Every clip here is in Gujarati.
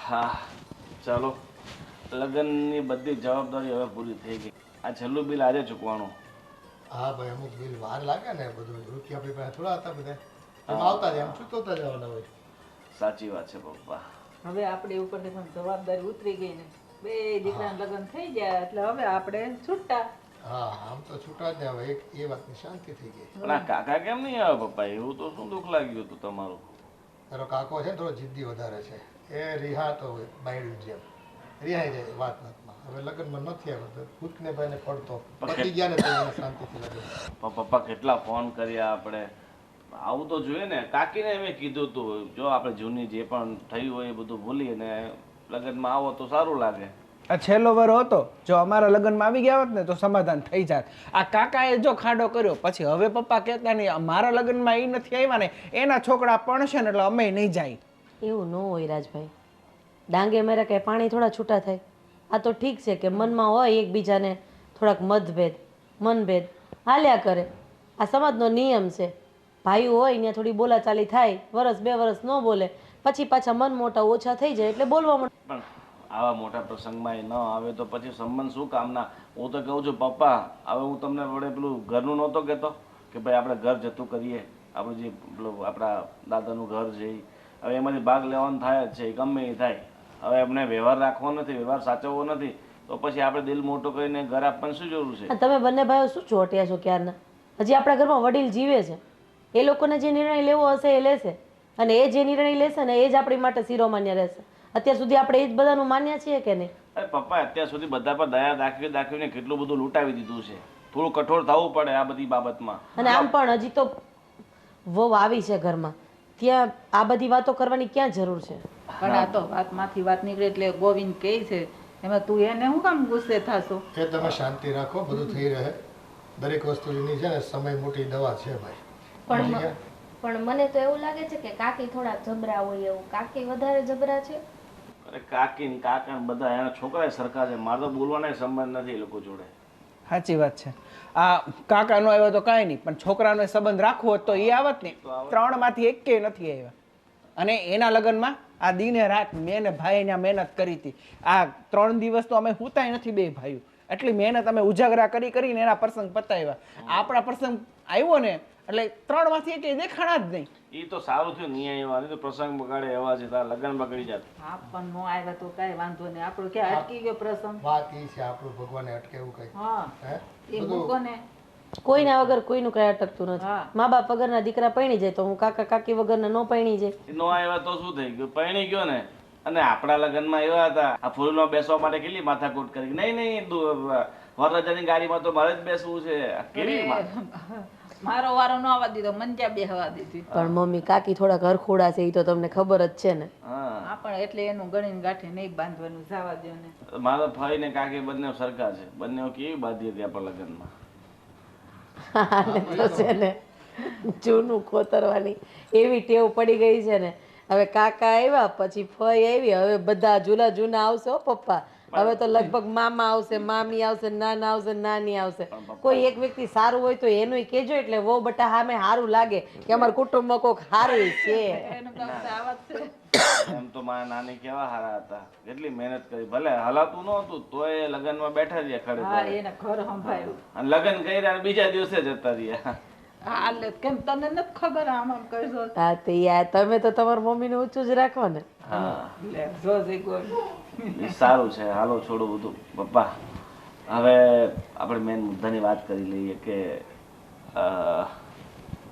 હા ચાલો લગ્નની બધી જવાબદારી હવે પૂરી થઈ ગઈ. આ છેલ્લું બિલ આજે ચૂકવાનું. હા ભાઈ, અમુક બિલ વાર લાગે ને, બધું રૂપિયા આપણી પાસે થોડા હતા બધા, એમ આવતા જાય, એમ ચૂકવતા જવાના હોય. સાચી વાત છે પપ્પા. હવે આપણી ઉપરથી પણ જવાબદારી ઉતરી ગઈ ને, બે દીકરાના લગ્ન થઈ ગયા એટલે હવે આપણે છૂટા. હા, આમ તો છૂટા જ ને હવે, એક એ વાતની શાંતિ થઈ ગઈ. પણ આ કાકા કેમ નહીં આવે પપ્પા? એવું તો શું દુઃખ લાગ્યું હતું તમારું? તારો કાકો છે ને થોડો જિદ્દી વધારે છે, એ રિહા તો બાયડું જેમ રિહાઈ જાય વાત વાતમાં. હવે લગ્નમાં નથી આવ્યો તો ભૂતને ભાઈને પડતો પતી ગયા ને તો એને શાંતિથી લગ્ન. પપ્પા કેટલા ફોન કર્યા આપણે, આવું તો જોઈએ ને. કાકીને મેં કીધું હતું જો આપણે જૂની જે પણ થયું હોય એ બધું ભૂલીને લગ્નમાં આવો તો સારું લાગે. આ છેલ્લો વરો હતો, જો અમારા લગ્નમાં આવી ગયા હોત ને તો સમાધાન થઈ જાત. આ કાકાએ જો ખાડો કર્યો પછી હવે પપ્પા કહેતા નહીં મારા લગ્નમાં એ નથી આવ્યા ને એના છોકરા પડશે ને એટલે અમે નહીં જાય. એવું ન હોય રાજભાઈ, ડાંગે મેરે કંઈ પાણી થોડા છૂટા થાય. આ તો ઠીક છે કે મનમાં હોય એકબીજાને થોડાક મતભેદ મનભેદ હાલ્યા કરે, આ સમાજનો નિયમ છે. ભાઈઓ હોય ત્યાં થોડી બોલાચાલી થાય, વરસ બે વરસ ન બોલે, પછી પાછા મન મોટા ઓછા થઈ જાય એટલે બોલવા મળે. પણ આવા મોટા પ્રસંગમાં એ ન આવે તો પછી સંબંધ શું કામના? હું તો કહું છું પપ્પા, હવે હું તમને વડે પેલું ઘરનું નહોતો કહેતો કે ભાઈ આપણે ઘર જતું કરીએ, આપણું જે પેલું આપણા દાદાનું ઘર છે હવે એમાંથી ભાગ લેવાનું થાય જ છે, ગમે એ થાય. હવે એમને વ્યવહાર રાખવો નથી, વ્યવહાર સાચવવો નથી તો પછી આપણે દિલ મોટું કરીને ઘર આપવાની શું જરૂર છે? તમે બંને ભાઈઓ શું ચોટ્યા છો ક્યારના? હજી આપણા ઘરમાં વડીલ જીવે છે, એ લોકોને જે નિર્ણય લેવો હશે એ લેશે, અને એ જે નિર્ણય લેશે ને એ જ આપણી માટે શિરોમાન્ય રહેશે. અત્યાર સુધી આપણે એ જ બધાનું માન્ય છીએ કે નહીં? અરે પપ્પા, અત્યાર સુધી બધા પર દયા દાખવીને કેટલું બધું લૂંટાવી દીધું છે. થોડું કઠોર થવું પડે આ બધી બાબતમાં. અને આમ પણ હજી તો વહુ આવી છે ઘરમાં, ત્યાં આ બધી વાતો કરવાની ક્યાં જરૂર છે? પણ આ તો વાતમાંથી વાત નીકળે એટલે ગોવિંદ કહે છે, એમાં તું એને શું કામ ગુસ્સે થાશો? એ તમે શાંતિ રાખો, બધું થઈ રહે. દરેક વસ્તુની છે ને સમય મોટી દવા છે ભાઈ. સમજી ગયા? પણ મને તો એવું લાગે છે કે કાકી થોડા જબરા હોય એવું. કાકી વધારે જબરા છે. અરે કાકી ને કાકા ને બધા એના છોકરા સરખા છે. મારે તો બોલવાનો સંબંધ નથી એ લોકો જોડે. સાચી વાત છે. આ કાકાનો આવ્યો તો કાંઈ નહીં, પણ છોકરાનો સંબંધ રાખવો હોત તો એ આવત નહીં. 3માંથી એકેય નથી આવ્યા. અને એના લગ્નમાં આ દિને રાત મેં ને ભાઈ ત્યાં મહેનત કરી હતી. આ 3 દિવસ તો અમે હુતાય નથી બે ભાઈઓ, એટલી મહેનત અમે ઉજાગરા કરીને એના પ્રસંગ પતાવ્યા. આપણા પ્રસંગ આવ્યો ને એટલે 3માંથી એકેય દેખાણા જ નહીં. એ તો સારું થયું નહીં આવ્યા, નહીં તો પ્રસંગ બગાડે એવા છે, તારા લગ્ન બગડી જાત. હા પણ નો આવ્યા તો કાંઈ વાંધો નહીં, આપણું ક્યાં અટકી ગયો પ્રસંગ? વાત એ છે આપણું ભગવાને અટકેવું કઈ. હા હે એ મૂકો ને. કોઈના વગર કોઈનું કઈ અટકતું નથી. હા. મા બાપ વગરના દીકરા પરણી જાય તો હું કાકા કાકી વગરના ન પરણી જાય. નો આવ્યા તો શું થઈ ગયું? પરણી ગયો ને. અને આપણા લગ્નમાં એવા હતા, આ ફૂલમાં બેસવા માટે કેટલી માથાકૂટ કરી. નહીં વરરાજાની ગાડીમાં તો મારે જ બેસવું છે. કેવી મારો વારો ન આવવા દીધો, મને ત્યાં બેહવા દીધી. પણ મમ્મી કાકી થોડા ઘરખોડા છે એ તો તમને ખબર જ છે ને. હા, હા પણ એટલે એનું ગણીને ગાંઠે નહીં બાંધવાનું, જવા દો ને. મારા ભાઈ ને કાકી બંને સરખા છે. બંને કેવી બાંધી હતી આપણા લગ્નમાં. આને તો છે ને જૂનું ખોતરવાની એવી ટેવ પડી ગઈ છે ને. હવે કાકા આવ્યા પછી ફઈ આવી, હવે બધા જૂના આવશે હો પપ્પા. હવે તો લગભગ મામા આવશે, મામી આવશે, નાના આવશે, નાની આવશે. કોઈ એક વ્યક્તિ સારું હોય તો એનું કહેજો એટલે વહુ બટા સામે સારું લાગે કે અમારા કુટુંબમાં કોઈક સારું છે. એનું કામ તો આવા જ છે. એમ તો મારા નાની કેવા હારા હતા, કેટલી મહેનત કરી. ભલે હલાતું નહોતું તોય લગ્નમાં બેઠા રહ્યા ખડે હા ખડે. એને ઘર સંભાળ્યું. અને લગ્ન કર્યા અને બીજા દિવસે જતા રહ્યા. હા લે કેમ તને નથી ખબર? આમ આમ કરજો. હા તો યાર તમે તો તમારા મમ્મીને ઊંચું જ રાખો ને. હા, લે જો જઈ ગયો. એ સારું છે. હાલો છોડું બધું પપ્પા. હવે આપણે મેન મુદ્દાની વાત કરી લઈએ કે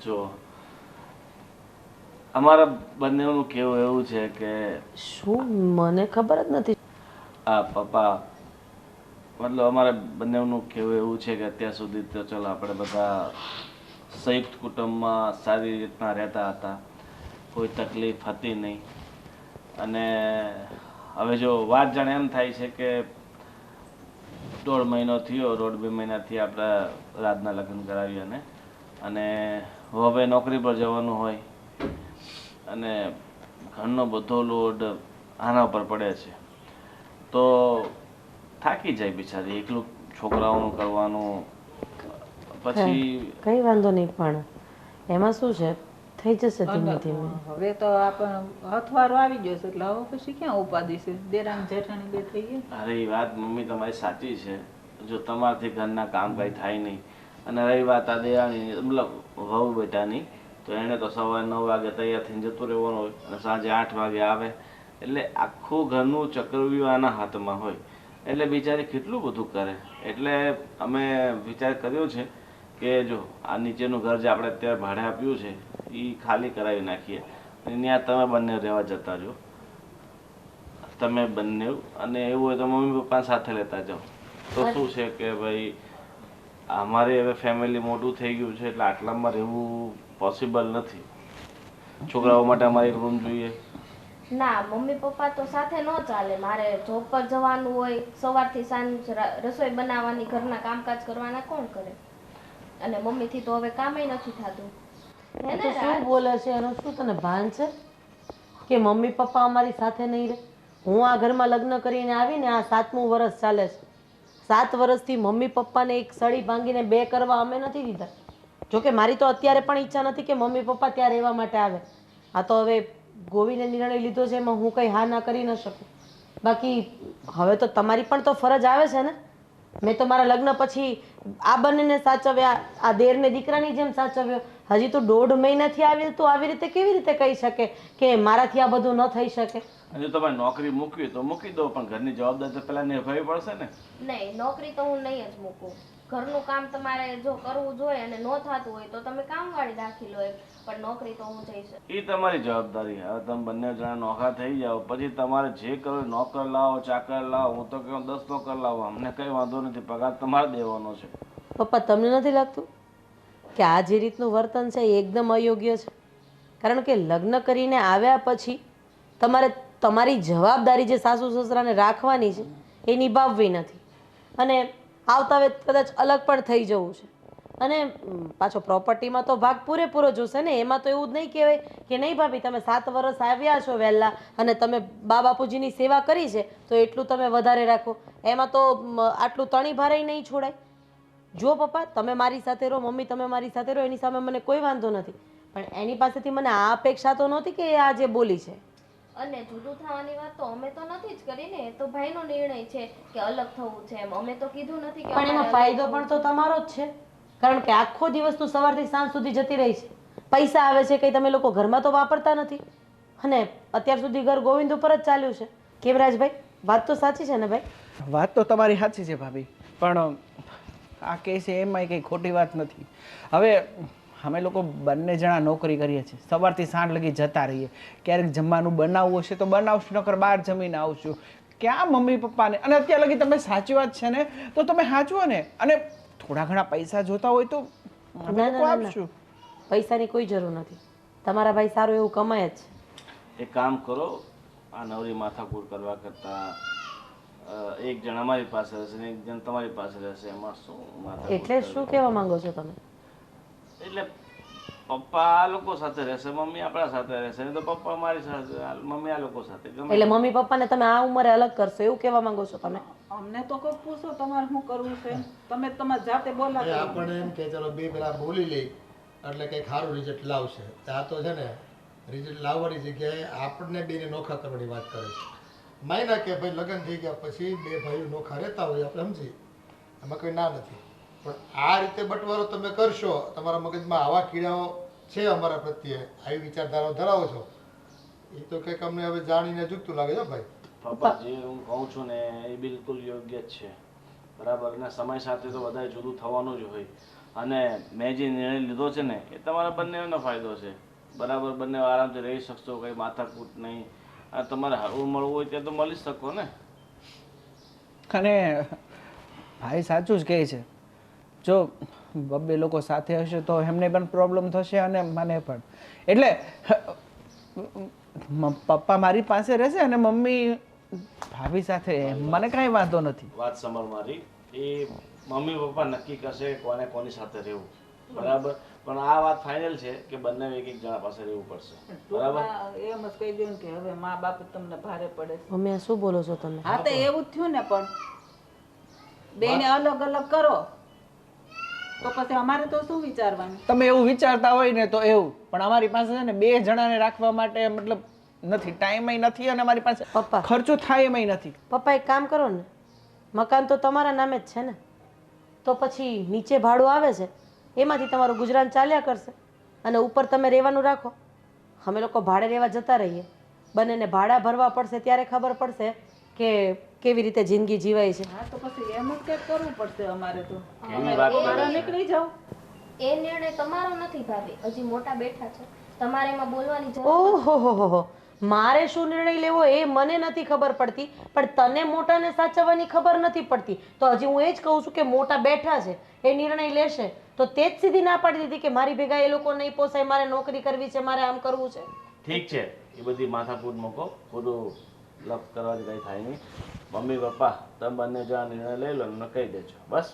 જો અમારા બંનેનું કેવું એવું છે કે શું મને ખબર જ નથી. આ પપ્પા મતલબ અમારે બંનેનું કેવું એવું છે કે અત્યાર સુધી તો ચલો આપણે બધા સંયુક્ત કુટુંબમાં સારી રીતના રહેતા હતા, કોઈ તકલીફ હતી નહીં. અને હવે જો વાત જાણે એમ થાય છે કે 1.5 મહિનો થયો, 1.5-2 મહિનાથી આપણે રાજના લગ્ન કરાવ્યા અને હવે નોકરી પર જવાનું હોય અને ઘરનો બધો લોડ આના ઉપર પડે છે તો થાકી જાય બિચારી. એકલું છોકરાઓનું કરવાનું પછી કઈ વાંધો નહીં, પણ એમાં શું છે થઈ જશે ધીમે અને ધીમે. હવે તો આપણને હથવારો આવી ગયો છે એટલે હવે પછી ક્યાં ઉપાધિ છે દેરાણી જેઠાણી બે થઈ ગયા. અરે એ વાત મમ્મી તમારી સાચી છે. જો તમારાથી ઘરના કામ કાંઈ થાય નહીં અને રહી વાત આ દેરાણી મતલબ વહુ બેટાની, તો એણે તો સવારે 9 વાગે તૈયાર થઈને જતું રહેવાનું હોય અને સાંજે 8 વાગે આવે, એટલે આખું ઘરનું ચક્રવ્યૂહ આના હાથમાં હોય, એટલે બિચારી કેટલું બધું કરે. એટલે અમે વિચાર કર્યો છે કે જો આ નીચેનું ઘર જે આપણે અત્યારે ભાડે આપ્યું છે એ ખાલી કરાવી નાખીએ અને ત્યાં તમે બંને રહેવા જતા જો, તમે બંને, અને એવું હોય તો મમ્મી પપ્પા સાથે લેતા જાઓ. તો શું છે કે ભાઈ અમારે હવે ફેમિલી મોટું થઈ ગયું છે એટલે આટલામાં રહેવું પોસિબલ નથી. છોકરાઓ માટે અમારે એક રૂમ જોઈએ. ના, મમ્મી પપ્પા તો સાથે ન ચાલે. મારે જોબ પર જવાનું હોય, સવારથી સાંજ રસોઈ બનાવવાની, ઘરના કામકાજ કરવાના કોણ કરે? અને મમ્મીથી તો હવે કામેય નથી થતું. હે તો ને શું રાજ? બોલે છે એનું શું તને ભાન છે કે મમ્મી પપ્પા અમારી સાથે નહીં રહે? હું આ ઘરમાં લગ્ન કરીને આવીને આ 7મું વર્ષ ચાલે છે. 7 વર્ષથી મમ્મી પપ્પાને એક સળી ભાંગીને 2 કરવા અમે નથી દીધા. જોકે મારી તો અત્યારે પણ ઈચ્છા નથી કે મમ્મી પપ્પા ત્યાં રહેવા માટે આવે. આ તો હવે ગોવિંદે નિર્ણય લીધો છે એમાં હું કંઈ હા ના કરી ન શકું. બાકી હવે તો તમારી પણ તો ફરજ આવે છે ને. મેં તો મારા લગ્ન પછી આ બંનેને સાચવ્યા, આ દેરને દીકરાની જેમ સાચવ્યો. હજી તો 1.5 મહિનાથી આવી તો આવી રીતે કેવી રીતે કહી શકે કે મારાથી આ બધું ન થઈ શકે? અને જો તમારે નોકરી મૂકવી તો મૂકી દો, પણ ઘરની જવાબદારી તો પહેલા નિભાવવી પડશે ને. નહીં, નોકરી તો હું નહીં જ મૂકું. ઘરનું કામ તમારે જો કરવું જોઈએ અને ન થતું હોય તો તમે કામવાળી રાખી લો, પણ નોકરી તો હું જઈશ. એ તમારી જવાબદારી. હવે તમે બંને જણા નોકરા થઈ જાઓ પછી તમારે જે કરો, નોકર લાવો, ચાકર લાવો, હું તો કહું 10 નોકર લાવો, અમને કંઈ વાંધો નથી, પગાર તમારે દેવાનો છે. પપ્પા તમને નથી લાગતું કે આ જે રીતનું વર્તન છે એ એકદમ અયોગ્ય છે? કારણ કે લગ્ન કરીને આવ્યા પછી તમારે તમારી જવાબદારી જે સાસુ સસરાને રાખવાની છે એ નિભાવવી નથી, અને આવતા વેત કદાચ અલગ પણ થઈ જવું છે. અને પાછો પ્રોપર્ટીમાં તો ભાગ પૂરેપૂરો જોશે ને. એમાં તો એવું જ નહીં કહેવાય કે નહીં ભાભી તમે 7 વર્ષ આવ્યા છો વહેલા અને તમે બા બાપુજીની સેવા કરી છે તો એટલું તમે વધારે રાખો. એમાં તો આટલું તણી ભારે નહીં છોડાય. જો પપ્પા તમે મારી સાથે રહો, મમ્મી તમે મારી સાથે રહો, એની સામે મને કોઈ વાંધો નથી, પણ એની પાસેથી મને આ અપેક્ષા તો નહોતી કે એ આ જે બોલી છે. અને જુદું થવાની વાત તો અમે તો નથી જ કરી ને. એ તો ભાઈનો નિર્ણય છે કે અલગ થવું છે એમ. અમે તો કીધું નથી કે પણ એમાં ફાયદો પણ તો તમારો જ છે, કારણ કે આખો દિવસ તું સવારથી સાંજ સુધી જતી રહી છે, પૈસા આવે છે કંઈ તમે લોકો ઘરમાં તો વાપરતા નથી, અને અત્યાર સુધી ઘર ગોવિંદ ઉપર જ ચાલ્યું છે. કેમ રાજભાઈ, વાત તો સાચી છે ને ભાઈ? વાત તો તમારી સાચી છે ભાભી, પણ આ કેસ એમાંય કંઈ ખોટી વાત નથી. હવે અમે લોકો બંને જણા નોકરી કરીએ છીએ, સવારથી સાંજ લગી જતા રહીએ. ક્યારેક જમવાનું બનાવવું હશે તો બનાવશું, નકર બહાર જમીને આવશું. ક્યાં મમ્મી પપ્પાને, અને અત્યાર લગી તમે સાચી વાત છે ને તો તમે સાચવો ને. અને થોડા ઘણા પૈસા જોતા હોય તો અમે ના, લોકો ના, ના, આપશું. પૈસાની કોઈ જરૂર નથી. તમારા ભાઈ સારું એવું કમાય જ છે. એક કામ કરો, આ નવરી માથાકૂટ કરવા કરતાં એક જણ અમારી પાસે રહેશે ને એક જણ તમારી પાસે રહેશે, એમાં શું માથાકૂટ એટલે કરવી? શું કહેવા માંગો છો તમે? એટલે પપ્પા આ લોકો સાથે રહેશે, મમ્મી આપણા સાથે રહેશે, નહીં તો પપ્પા મારી સાથે, મમ્મી આ લોકો સાથે. ગમે એટલે મમ્મી પપ્પાને તમે આ ઉંમરે અલગ કરશો એવું કહેવા માંગો છો તમે? અમને તો કોઈ પૂછો તમારે શું કરવું છે, તમે તમારી જાતે બોલા એ આપણને એમ કે ચલો બે પેલા બોલી લઈ એટલે કંઈક સારું રિઝલ્ટ લાવશે. આ તો છે ને રિઝલ્ટ લાવવાની જગ્યાએ આપણને બેને નોખા કરવાની વાત કરે છે. માયના કે ભાઈ લગ્ન થઈ ગયા પછી 2 ભાઈઓ નોખા રહેતા હોય આપણે સમજી, એમાં કોઈ ના નથી, પણ આ રીતે બટવારો તમે કરશો, તમારા મગજમાં આવા કીડાઓ છે અમારા પ્રત્યે, આવી વિચારધારાઓ ધરાવો છો, એ તો કંઈક અમને હવે જાણીને ચૂકતું લાગે છે ભાઈ. પપ્પા જે હું કહું છું ને એ બિલકુલ યોગ્ય જ છે, બરાબર ને. સમય સાથે તો બધાય જુદું થવાનું જ હોય, અને મેં જે નિર્ણય લીધો છે ને એ તમારા બંનેનો ફાયદો છે, બરાબર. બંને આરામથી રહી શકશો, કંઈ માથાકૂટ નહીં. અને તમારે હળવું મળવું હોય ત્યાં તો મળી શકો ને. અને ભાઈ સાચું જ કહે છે, જો બબ્બે લોકો સાથે હશે તો એમને પણ પ્રોબ્લેમ થશે અને મને પણ. એટલે પપ્પા મારી પાસે રહેશે અને મમ્મી ભાભી સાથે, મને કાંઈ વાંધો નથી. વાત સાંભળ મારી, એ મમ્મી પપ્પા નક્કી કરશે કોને કોની સાથે રહેવું, બરાબર. પણ આ વાત ફાઇનલ છે કે બંને એક જણા પાસે રહેવું પડશે, બરાબર. એમ જ કહી દઉં કે હવે મા બાપ તમને ભારે પડે છે. મમ્મી આ શું બોલો છો તમે? હા તો એવું જ થયું ને, પણ બેને અલગ અલગ કરો તો પછી અમારે તો શું વિચારવાનું? તમે એવું વિચારતા હોય ને તો એવું, પણ અમારી પાસે છે ને 2 જણાને રાખવા માટે મતલબ નથી, ટાઈમય નથી અને અમારી પાસે પપ્પા. ખર્ચો થાય એમાંય નથી. પપ્પા એક કામ કરો ને, મકાન તો તમારા નામે જ છે ને, તો પછી નીચે ભાડું આવે છે એમાંથી તમારું ગુજરાન ચાલ્યા કરશે અને ઉપર તમે રહેવાનું રાખો. અમે લોકો ભાડે રહેવા જતા રહીએ, બંનેને ભાડા ભરવા પડશે ત્યારે ખબર પડશે કે કેવી રીતે જિંદગી જીવાય છે. હા તો પછી એમ જ કંઈક કરવું પડશે અમારે તો. એની વાત બહાર નીકળી જાઓ. એ નિર્ણય તમારો નથી ભાભી, હજી મોટા બેઠા છે, તમારે એમાં બોલવાની જરૂર નથી. ઓહો, મારે શું નિર્ણય લેવો એ મને નથી ખબર પડતી, પણ તને મોટાને સાચવવાની ખબર નથી પડતી. તો હજી હું એ જ કહું છું કે મોટા બેઠા છે, એ નિર્ણય લેશે તો તે જ સીધી ના પાડી દીધી કે મારી ભેગા એ લોકો નહીં પોસાય, મારે નોકરી કરવી છે, મારે આમ કરવું છે. ઠીક છે, એ બધી માથાકૂટ મૂકો, બધું લપ કરવાથી કંઈ થાય નહીં. મમ્મી પપ્પા તમે બંને જો આ નિર્ણય લઈ લો ને કહી દેજો બસ.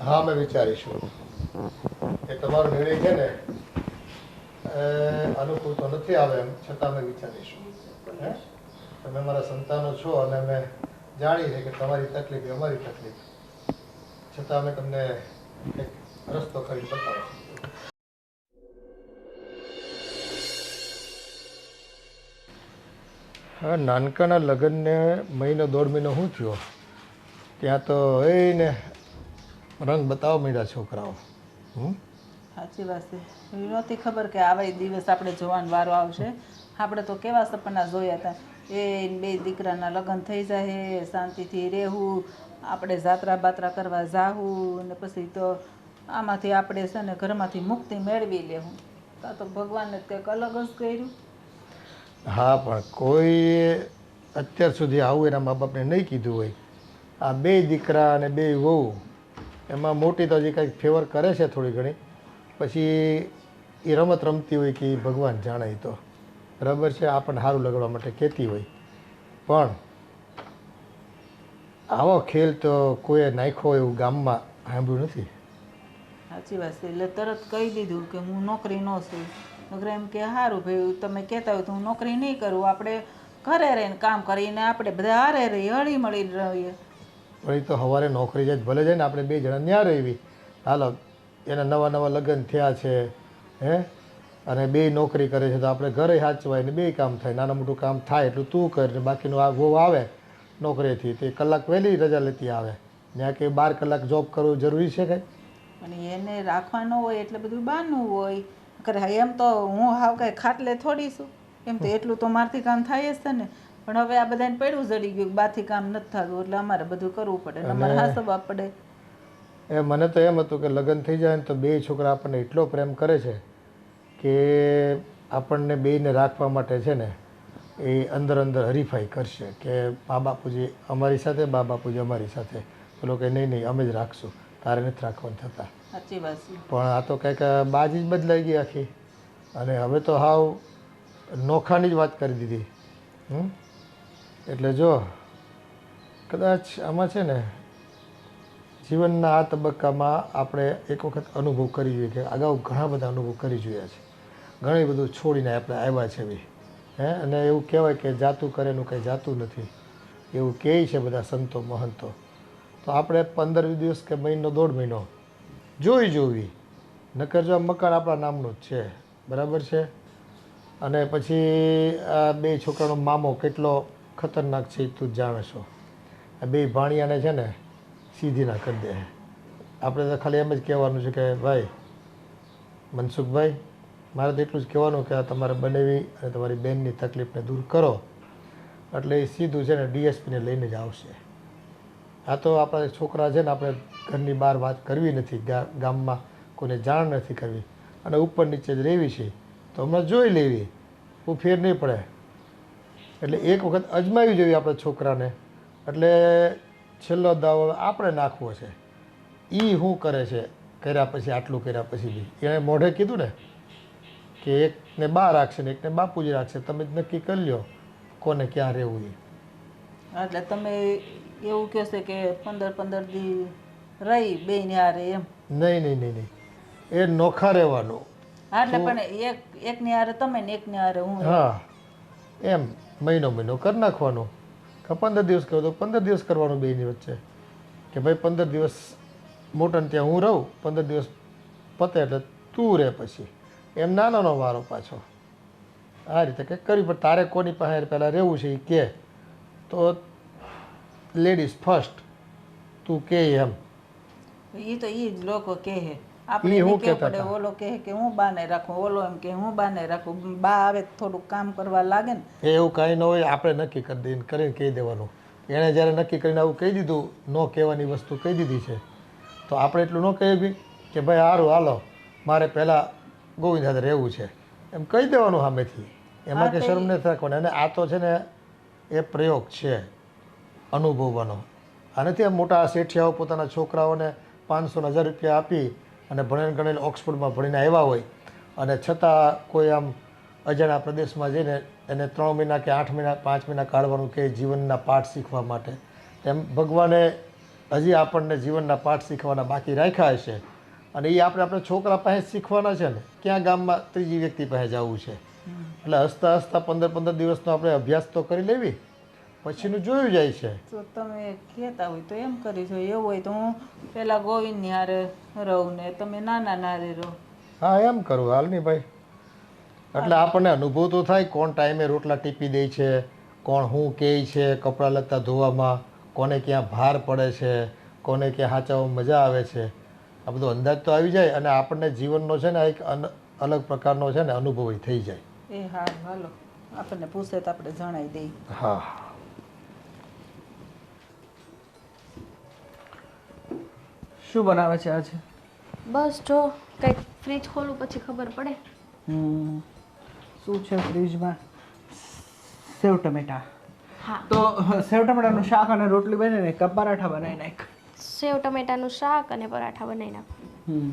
હા અમે વિચારીશું. એ તમારો નિર્ણય છે ને અનુકૂળ તો નથી આવે એમ છતાં અમે વિચારીશું. હે? તમે મારા સંતાનો છો અને અમે જાણીએ છીએ કે તમારી તકલીફ એ અમારી તકલીફ, છતાં અમે તમને એક રસ્તો કરી બતાવીશું. હા, નાનકાના લગ્નને મહિનો 1.5 મહિનો શું થયો ત્યાં તો એને રંગ બતાવવા માંડ્યા છોકરાઓ. સાચી વાત છે. એવી નહોતી ખબર કે આવા દિવસ આપણે જોવાનો વારો આવશે. આપણે તો કેવા સપના જોયા હતા, એ 2 દીકરાના લગ્ન થઈ જાય, શાંતિથી રહેવું, આપણે જાત્રા બાત્રા કરવા જાવું ને પછી તો આમાંથી આપણે છે ને ઘરમાંથી મુક્તિ મેળવી લેવું. આ તો ભગવાને કંઈક અલગ જ કર્યું. હા, પણ કોઈ અત્યાર સુધી આવું એના મા બાપને નહીં કીધું હોય. આ 2 દીકરા અને 2 વહુ, એમાં મોટી તો હજી કંઈક ફેવર કરે છે થોડી ઘણી, પછી એ રમત રમતી હોય કે ભગવાન જાણે. તો બરાબર છે, આપણને સારું લગાડવા માટે કહેતી હોય, પણ આવો ખેલ તો કોઈએ નાખ્યો એવું ગામમાં સાંભળ્યું નથી. સાચી વાત છે. એટલે તરત કહી દીધું કે હું નોકરી ન છું. નોકરી એમ કે સારું ભાઈ તમે કહેતા હોય તો હું નોકરી નહીં કરું, આપણે ઘરે રહીને કામ કરીને આપણે બધા હારે રહીએ, હળી મળીને રહીએ. પણ એ તો સવારે નોકરી જાય ભલે જાય ને, આપણે 2 જણા ન્યા રહેવી. હાલો એના નવા લગ્ન થયા છે, હે, અને 2 નોકરી કરે છે તો આપણે ઘરે સાચવાય ને 2 કામ થાય. નાનું મોટું કામ થાય એટલું તું કર ને બાકીનું આ વહુ આવે નોકરીથી તે કલાક વહેલી રજા લેતી આવે. ત્યાં કે 12 કલાક જોબ કરવું જરૂરી છે કાંઈ? અને એને રાખવાનો હોય એટલે બધું બહારનું હોય કરે. એમ તો હું હાવ કાંઈ ખાટલે થોડી છું, એમ તો એટલું તો મારથી કામ થાય જ છે ને. પણ હવે આ બધાને પડ્યું જડી ગયું, બહારથી કામ નથી થતું એટલે અમારે બધું કરવું પડે ને અમારે હાસવવા પડે. એ મને તો એમ હતું કે લગ્ન થઈ જાય ને તો 2 છોકરા આપણને એટલો પ્રેમ કરે છે કે આપણને 2ને રાખવા માટે છે ને એ અંદર હરીફાઈ કરશે કે મા બાપુજી અમારી સાથે, બા બાપુજી અમારી સાથે. પેલો કે નહીં અમે જ રાખશું, તારે નથી રાખવાનું થતા. સાચી વાત છે. પણ આ તો કંઈક બાજી જ બદલાઈ ગઈ આખી, અને હવે તો હાવ નોખાની જ વાત કરી દીધી. એટલે જો કદાચ આમાં છે ને જીવનના આ તબક્કામાં આપણે એક વખત અનુભવ કરી જોઈએ કે અગાઉ ઘણા બધા અનુભવ કરી જોયા છે, ઘણી બધું છોડીને આપણે આવ્યા છે બી. અને એવું કહેવાય કે જાતું કરેલું કંઈ જાતું નથી, એવું કહે છે બધા સંતો મહંતો. તો આપણે 15-20 દિવસ કે મહિનો 1.5 મહિનો જોવી, નકર જો મકાન આપણા નામનું જ છે, બરાબર છે. અને પછી આ 2 છોકરાનો મામો કેટલો ખતરનાક છે તું જ જાણે છો. આ 2 ભાણિયાને છે ને સીધી ના કરી દે. આપણે તો ખાલી એમ જ કહેવાનું છે કે ભાઈ મનસુખભાઈ, મારે તો એટલું જ કહેવાનું કે આ તમારે બનેવી અને તમારી બહેનની તકલીફને દૂર કરો, એટલે એ સીધું છે ને ડીએસપીને લઈને જ આવશે. આ તો આપણા છોકરા છે ને આપણે ઘરની બહાર વાત કરવી નથી, ગામમાં કોઈને જાણ નથી કરવી, અને ઉપર નીચે જ રહેવી છે. તો હમણાં જોઈ લેવી, બહુ ફેર નહીં પડે. એટલે એક વખત અજમાવી જોઈએ આપણે છોકરાને. એટલે છેલ્લો દાવો આપણે નાખવો છે. એ શું કરે છે કર્યા પછી, આટલું કર્યા પછી બી એણે મોઢે કીધું ને કે એકને બા રાખશે ને એકને બાપુજી રાખશે, તમે જ નક્કી કરી લ્યો કોને ક્યાં રહેવું એ. એટલે તમે એવું કહેશે કે 15 દી રહી 2 ને હારે એમ? નહીં, એ નોખા રહેવાનું. હા, એટલે પણ એકની હારે તમે ને એકની હારે હું. હા, એમ મહિનો કરી નાખવાનું. કે 15 દિવસ કરો તો 15 દિવસ કરવાનું બેની વચ્ચે, કે ભાઈ 15 દિવસ મોટન ત્યાં હું રહું 15 દિવસ પતે એટલે તું રહે પછી એમ નાનાનો વારો પાછો આ રીતે કંઈક કર્યું. પણ તારે કોની પાસે પહેલાં રહેવું છે એ કહે તો લેડીઝ ફર્સ્ટ તું કહે એમ. એ તો એ જ લોકો કહે ઈ આપણે હું નહીં કહેવું કહેતા પડે. હતા. ઓલો કહે કે હું બાને રાખું, ઓલો એમ કે હું બાને રાખું. બા આવે તો થોડુંક કામ કરવા લાગે ને. એવું કાંઈ ન હોય, આપણે નક્કી કરી દઈને કરીને કહી દેવાનું. એણે જ્યારે નક્કી કરીને આવું કહી દીધું, ન કહેવાની વસ્તુ કહી દીધી છે, તો આપણે એટલું ન કહીએ બી કે ભાઈ સારું હાલો મારે પહેલાં ગોવિંદ સાથે રહેવું છે એમ કહી દેવાનું સામેથી. એમાં કે શરમ નથી રાખવાની. અને આ તો છે ને એ પ્રયોગ છે અનુભવવાનો. આનાથી આ મોટા શેઠિયાઓ પોતાના છોકરાઓને 500-1000 રૂપિયા આપી અને ભણેલ ગણેલ ઓક્સફોર્ડમાં ભણીને આવ્યા હોય અને છતાં કોઈ આમ અજાણ્યા પ્રદેશમાં જઈને એને 3 મહિના કે 8 મહિના 5 મહિના કાઢવાનું કે જીવનના પાઠ શીખવા માટે. એમ ભગવાને હજી આપણને જીવનના પાઠ શીખવાના બાકી રાખ્યા હશે અને એ આપણે છોકરા પાસે શીખવાના છે ને. ક્યાં ગામમાં ત્રીજી વ્યક્તિ પાસે જવું છે. એટલે હસતા હસતા 15 દિવસનો આપણે અભ્યાસ તો કરી લેવી, પછીનું જોયું જાય છે. તો તમે કહેતા હોય તો એમ કરીશું. એવું હોય તો હું પહેલાં ગોવિંદની હારે રહું ને તમે નાના નારે રહો. હા એમ કરું હાલ નહીં ભાઈ. એટલે આપણને અનુભવ તો થાય કોણ ટાઈમે રોટલા ટીપી દે છે, કોણ શું કહે છે કપડાં લત્તા ધોવામાં, કોને ક્યાં ભાર પડે છે, કોને ક્યાં હાચાવામાં મજા આવે છે. આ બધો અંદાજ તો આવી જાય અને આપણને જીવનનો છે ને એક અલગ પ્રકારનો છે ને અનુભવ થઈ જાય. એ હા હાલો, આપણને પૂછે તો આપણે જણાવી દઈએ. હા શું બનાવે છે આજે? બસ જો કંઈક ફ્રીજ ખોલું પછી ખબર પડે. શું છે ફ્રીજમાં? સેવ ટમેટા. હા, તો સેવ ટમેટાનું શાક અને રોટલી બને ને પરાઠા બનાવી નાખ. સેવ ટમેટાનું શાક અને પરાઠા બનાવી નાખો. હમ.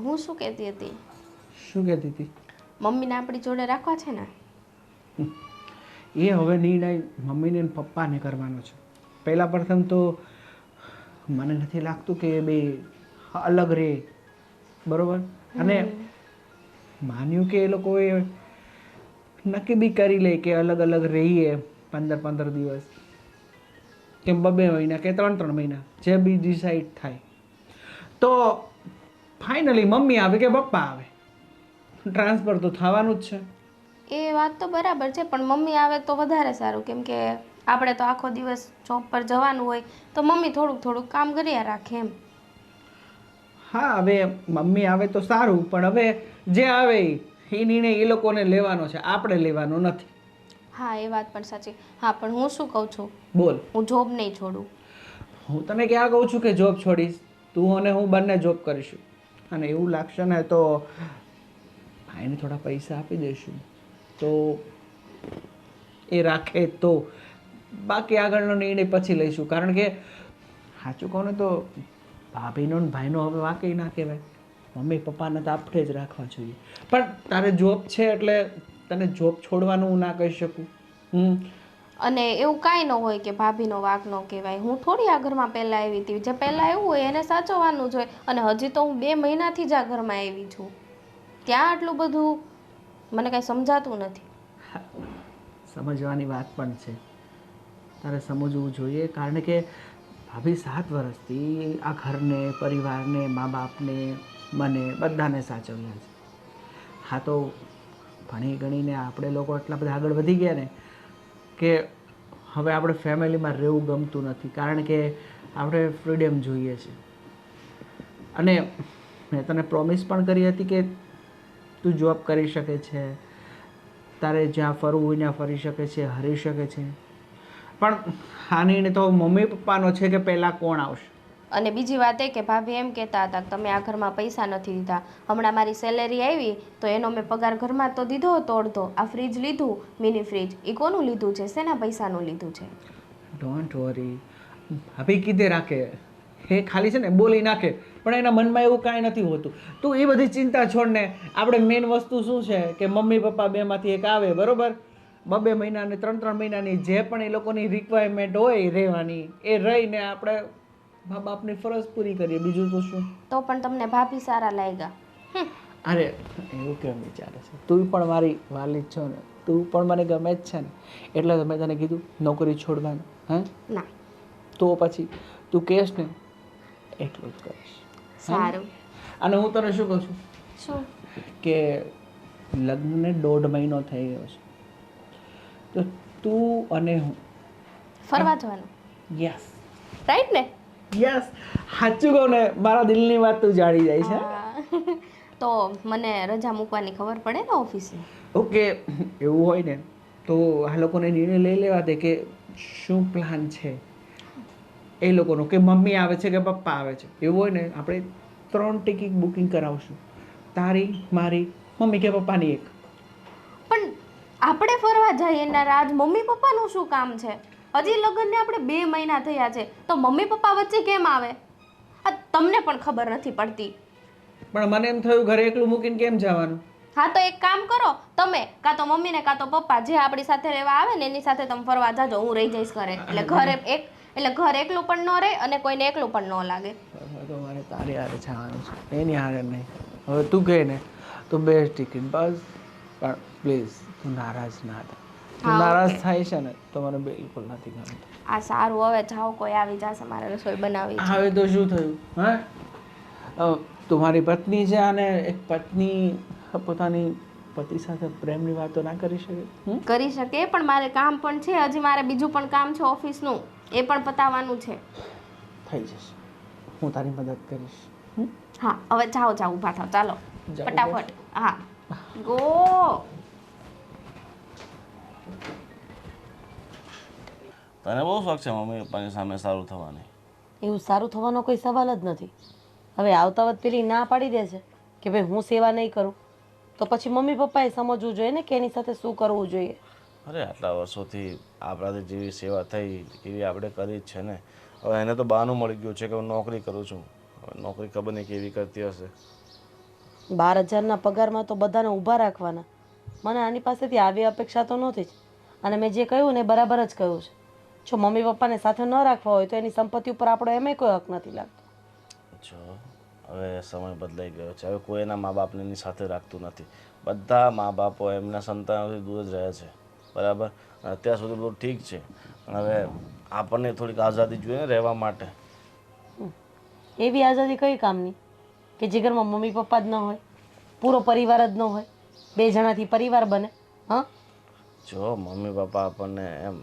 હું શું કહેતી હતી, શું કહેતી હતી? મમ્મીને આપણી જોડે રાખવા છે ને? એ હવે નિર્ણય મમ્મીને અને પપ્પાને કરવાનો છે. પહેલાં પ્રથમ તો મને નથી લાગતું કે એ બે અલગ રહે, બરોબર? અને માન્યું કે એ લોકોએ નક્કી બી કરી લે કે અલગ અલગ રહીએ 15 દિવસ કે 2 મહિના કે 3 મહિના, જે બી ડિસાઈડ થાય. તો ફાઇનલી મમ્મી આવે કે પપ્પા આવે, ટ્રાન્સફર તો થવાનું જ છે. એ વાત તો બરાબર છે, પણ મમ્મી આવે તો વધારે સારું, કેમ કે આપણે તો આખો દિવસ જોબ પર જવાનું હોય તો મમ્મી થોડુંક થોડુંક કામ કર્યા રાખે એમ. હા, હવે મમ્મી આવે તો સારું, પણ હવે જે આવે એ નિર્ણય એ લોકોને લેવાનો છે, આપણે લેવાનો નથી. હા, એ વાત પણ સાચી. હા, પણ હું શું કહું છું, બોલ. હું જોબ નહીં છોડું. હું તને ક્યાં કહું છું કે જોબ છોડીશ? તું અને હું બંને જોબ કરીશું અને એવું લાગશે ને તો ભાઈને થોડા પૈસા આપી દઈશું તો એ રાખે તો, બાકી આગળનો નિર્ણય પછી લઈશું. કારણ કે સાચું કહું ને તો ભાભીનો ને ભાઈનો હવે વાંકે ના કહેવાય. મમ્મી પપ્પાને તો આપણે જ રાખવા જોઈએ. પણ તારે જોબ છે એટલે તને જોબ છોડવાનું હું ના કહી શકું. અને એવું કાંઈ ન હોય કે ભાભીનો વાંક ન કહેવાય. હું થોડી આ ઘરમાં પહેલાં આવી હતી. જે પહેલાં એવું હોય એને સાચવવાનું જ હોય. અને હજી તો હું 2 મહિનાથી જ આ ઘરમાં આવી છું. ત્યાં આટલું બધું મને કાંઈ સમજાતું નથી. સમજવાની વાત પણ છે, તારે સમજવું જોઈએ. કારણ કે ભાભી 7 વર્ષથી આ ઘરને, પરિવારને, મા બાપને, મને બધાને સાચવ્યા છે. હા, તો ભણી ગણીને આપણે લોકો એટલા બધા આગળ વધી ગયા ને કે હવે આપણે ફેમિલીમાં રહેવું ગમતું નથી. કારણ કે આપણે ફ્રીડમ જોઈએ છે. અને મેં તને પ્રોમિસ પણ કરી હતી કે તું જોબ કરી શકે છે, તારે જ્યાં ફરવું હોય ત્યાં ફરી શકે છે, હરી શકે છે. પણ આ નિર્ણય તો મમ્મી પપ્પાનો છે કે પહેલાં કોણ આવશે. અને બીજી વાત એ કે ભાભી એમ કહેતા હતા કે તમે આ ઘરમાં પૈસા નથી દીધા. હમણાં મારી સેલેરી આવી તો એનો મેં પગાર ઘરમાં તો દીધો હતો અડધો. આ ફ્રીજ લીધું, મિની ફ્રીજ, એ કોનું લીધું છે? શેના પૈસાનું લીધું છે? ડોન્ટ વરી, ભાભી કીધે રાખે, એ ખાલી છે ને બોલી નાખે, પણ એના મનમાં એવું કાંઈ નથી હોતું. તું એ બધી ચિંતા છોડને. આપણે મેઇન વસ્તુ શું છે કે મમ્મી પપ્પા બેમાંથી એક આવે, બરોબર? 2 મહિનાની 3 મહિનાની જે પણ એ લોકોની રિક્વાયરમેન્ટ હોય રહેવાની, એ રહીને આપણે મા બાપની ફરજ પૂરી કરીએ. બીજું તો શું? તો પણ તમને ભાભી સારા લાગ્યા. અરે એવું કેમ વિચારે છે? તું પણ મારી વાલી જ છો ને, તું પણ મને ગમે જ છે ને, એટલે મેં તને કીધું નોકરી છોડવાનું. હા ના, તો પછી તું કહેશ ને એટલું જ કરીશ. સારું. અને હું તને શું કહું છું શું? કે લગ્નને 1.5 મહિનો થઈ ગયો છે તો તું અને હું ફરવા જવાનું, યસ રાઈટ ને? યસ સાચું કહું ને મારા દિલની વાત તું જાણી જાય છે હા. તો મને રજા મૂકવાની ખબર પડે ને ઓફિસે. ઓકે એવું હોય ને તો આ લોકોને નિર્ણય લઈ લેવા દે કે શું પ્લાન છે એ લોકોનો, કે મમ્મી આવે છે કે પપ્પા આવે છે. એવું હોય ને આપણે 3 ટિકિટ બુકિંગ કરાવશું, તારી, મારી, મમ્મી કે પપ્પાની એક. પણ આપણે ફરવા જઈએ એના રાજ મમ્મી પપ્પાનું શું કામ છે? હજી લગ્નને આપણે 2 મહિના થયા છે તો મમ્મી પપ્પા વચ્ચે કેમ આવે? આ તમને પણ ખબર નથી પડતી. પણ મને એમ થયું ઘરે એકલું મૂકીને કેમ જવાનું. હા તો એક કામ કરો, તમે કાં તો મમ્મીને કાં તો પપ્પા જે આપણી સાથે રહેવા આવે ને એની સાથે તમે ફરવા જાજો, હું રહી જઈશ ઘરે. એટલે ઘર એકલું પણ ન રહે અને કોઈને એકલું પણ ન લાગે. હવે તો મારે તારી હારે જવાનું છે, એની હારે નહીં. હવે તું કહે ને તો 2 ટિકિટ બસ. પણ પ્લીઝ તું નારાજ ના થા. તું હા, નારાજ okay. થાય છે ને તો મને બિલકુલ નથી ગમતું. આ સારું, હવે જાઓ, કોઈ આવી જશે, મારે રસોઈ બનાવી છે. હવે તો શું થયું? હા તમારી પત્ની છે અને એક પત્ની પોતાની પતિ સાથે પ્રેમની વાતો ના કરી શકે? કરી શકે, પણ મારે કામ પણ છે, હજી મારે બીજું પણ કામ છે ઓફિસનું, એ પણ પતાવવાનું છે. થઈ જશે, હું તારી મદદ કરીશ. હા હવે જાઓ ઊભા થાવ, ચાલો જાઓ, ફટાફટ. હા ગો. તને બહુ શોખ છે મમ્મી પપ્પાની સામે સારું થવાની. એવું સારું થવાનો કોઈ સવાલ જ નથી. હવે આવતા વખત પેલી ના પાડી દે છે કે ભાઈ હું સેવા નહીં કરું, તો પછી મમ્મી પપ્પાએ સમજવું જોઈએ ને કે એની સાથે શું કરવું જોઈએ. અરે આટલા વર્ષોથી આપણાથી જેવી સેવા થઈ એવી આપણે કરી જ છે ને. હવે એને તો બહાનું મળી ગયું છે કે હું નોકરી કરું છું. હવે નોકરી ખબર નહીં કેવી કરતી હશે. 12,000ના પગારમાં તો બધાને ઊભા રાખવાના. મને આની પાસેથી આવી અપેક્ષા તો નહોતી જ. અને મેં જે કહ્યું ને એ બરાબર જ કહ્યું છે. જો મમ્મી પપ્પાને સાથે ન રાખવા હોય તો એની સંપત્તિ ઉપર આપણો એમાંય કોઈ હક નથી લાગતો. જો હવે સમય બદલાઈ ગયો છે. હવે કોઈ એના મા બાપને એની સાથે રાખતું નથી. બધા મા બાપો એમના સંતાનોથી દૂર જ રહે છે, બરાબર. અત્યાર સુધી બધું ઠીક છે, પણ હવે આપણને થોડીક આઝાદી જોઈએ ને રહેવા માટે. એવી આઝાદી કઈ કામની કે જે ઘરમાં મમ્મી પપ્પા જ ન હોય, પૂરો પરિવાર જ ન હોય, 2 જણાથી પરિવાર બને? હા, જો મમ્મી પપ્પા આપણને એમ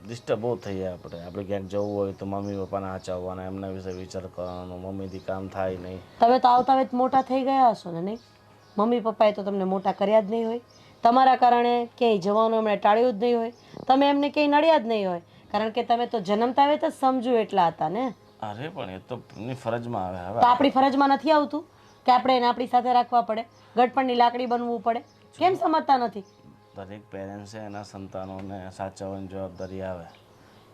ડિસ્ટર્બ બહુ થઈએ. આપણે ક્યાંક જવું હોય તો મમ્મી પપ્પાને હાચવવાના, એમના વિશે વિચાર કરવાનો, મમ્મીથી કામ થાય નહીં. તમે તો આવતા વેત મોટા થઈ ગયા હશો ને? નહીં, મમ્મી પપ્પાએ તો તમને મોટા કર્યા જ નહીં હોય. તમારા કારણે ક્યાંય જવાનું એમણે ટાળ્યું જ નહીં હોય. તમે એમને ક્યાંય નડ્યા જ નહીં હોય, કારણ કે તમે તો જન્મતા વેત જ સમજુ એટલા હતા ને. અરે પણ એ તો એમની ફરજમાં આવે. તો હવે આપણી ફરજમાં નથી આવતું કે આપણે એને આપણી સાથે રાખવા પડે, ગટપણની લાકડી બનવું પડે? કેમ સમજતા નથી? દરેક પેરેન્ટ્સે એના સંતાનોને સાચવવાની જવાબદારી આવે,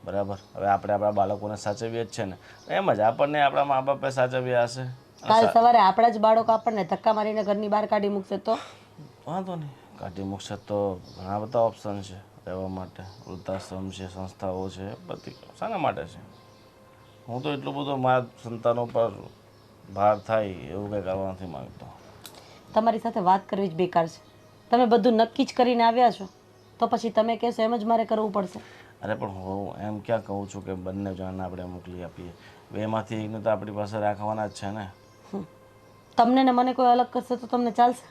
બરાબર. હવે આપણે આપણા બાળકોને સાચવીએ જ છે ને, એમ જ આપણને આપણા મા બાપે સાચવ્યા હશે. કાલ સવારે આપણા જ બાળકો આપણને ધક્કા મારીને ઘરની બહાર કાઢી મૂકશે તો? વાંધો નહીં, કાઢી મૂકશે તો ઘણા બધા ઓપ્શન છે રહેવા માટે. વૃદ્ધાશ્રમ છે, સંસ્થાઓ છે, બધી શાના માટે છે. હું તો એટલું બધું મારા સંતાનો પર ભાર થાય એવું કંઈ કરવા નથી માંગતો. તમારી સાથે વાત કરવી જ બેકાર છે. તમે બધું નક્કી જ કરીને આવ્યા છો તો પછી તમે કહેશો એમ જ મારે કરવું પડશે. અરે પણ હું એમ ક્યાં કહું છું કે બંને જણને આપણે મોકલી આપીએ. 2માંથી એકને તો આપણી પાસે રાખવાના જ છે ને. તમને ને મને કોઈ અલગ કરશે તો તમને ચાલશે?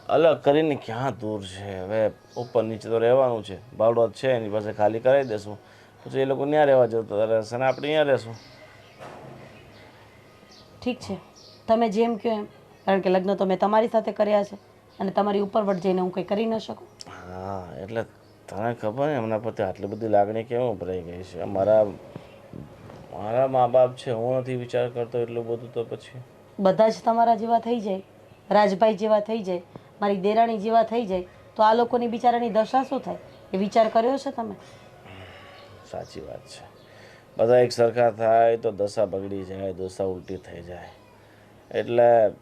અલગ કરીને ક્યાં દૂર છે. હવે ઉપર નીચે તો રહેવાનું છે, ભાવડો છે એની પાસે ખાલી કરાવી દેશું, પછી એ લોકો ત્યાં રહેવા જતો રહેશે ને આપણે અહીંયા રહેશું. ઠીક છે, તમે જેમ કહો એમ. કારણ કે લગ્ન તો મેં તમારી સાથે કર્યા છે અને તમારી ઉપર વટ જઈને હું કંઈ કરી ન શકું. હા એટલે તને ખબર ને એમના પ્રત્યે આટલી બધી લાગણી કેમ ઉભરાઈ ગઈ છે. મારા મા બાપ છે, હું નથી વિચાર કરતો એટલું બધું તો પછી બધા જ તમારા જેવા થઈ જાય, રાજભાઈ જેવા થઈ જાય, મારી દેરાણી જેવા થઈ જાય તો આ લોકોની બિચારાની દશા શું થાય એ વિચાર કર્યો છે તમે? સાચી વાત છે. બધા એક સરખા થાય તો દશા બગડી જાય, દશા ઉલટી થઈ જાય. એટલે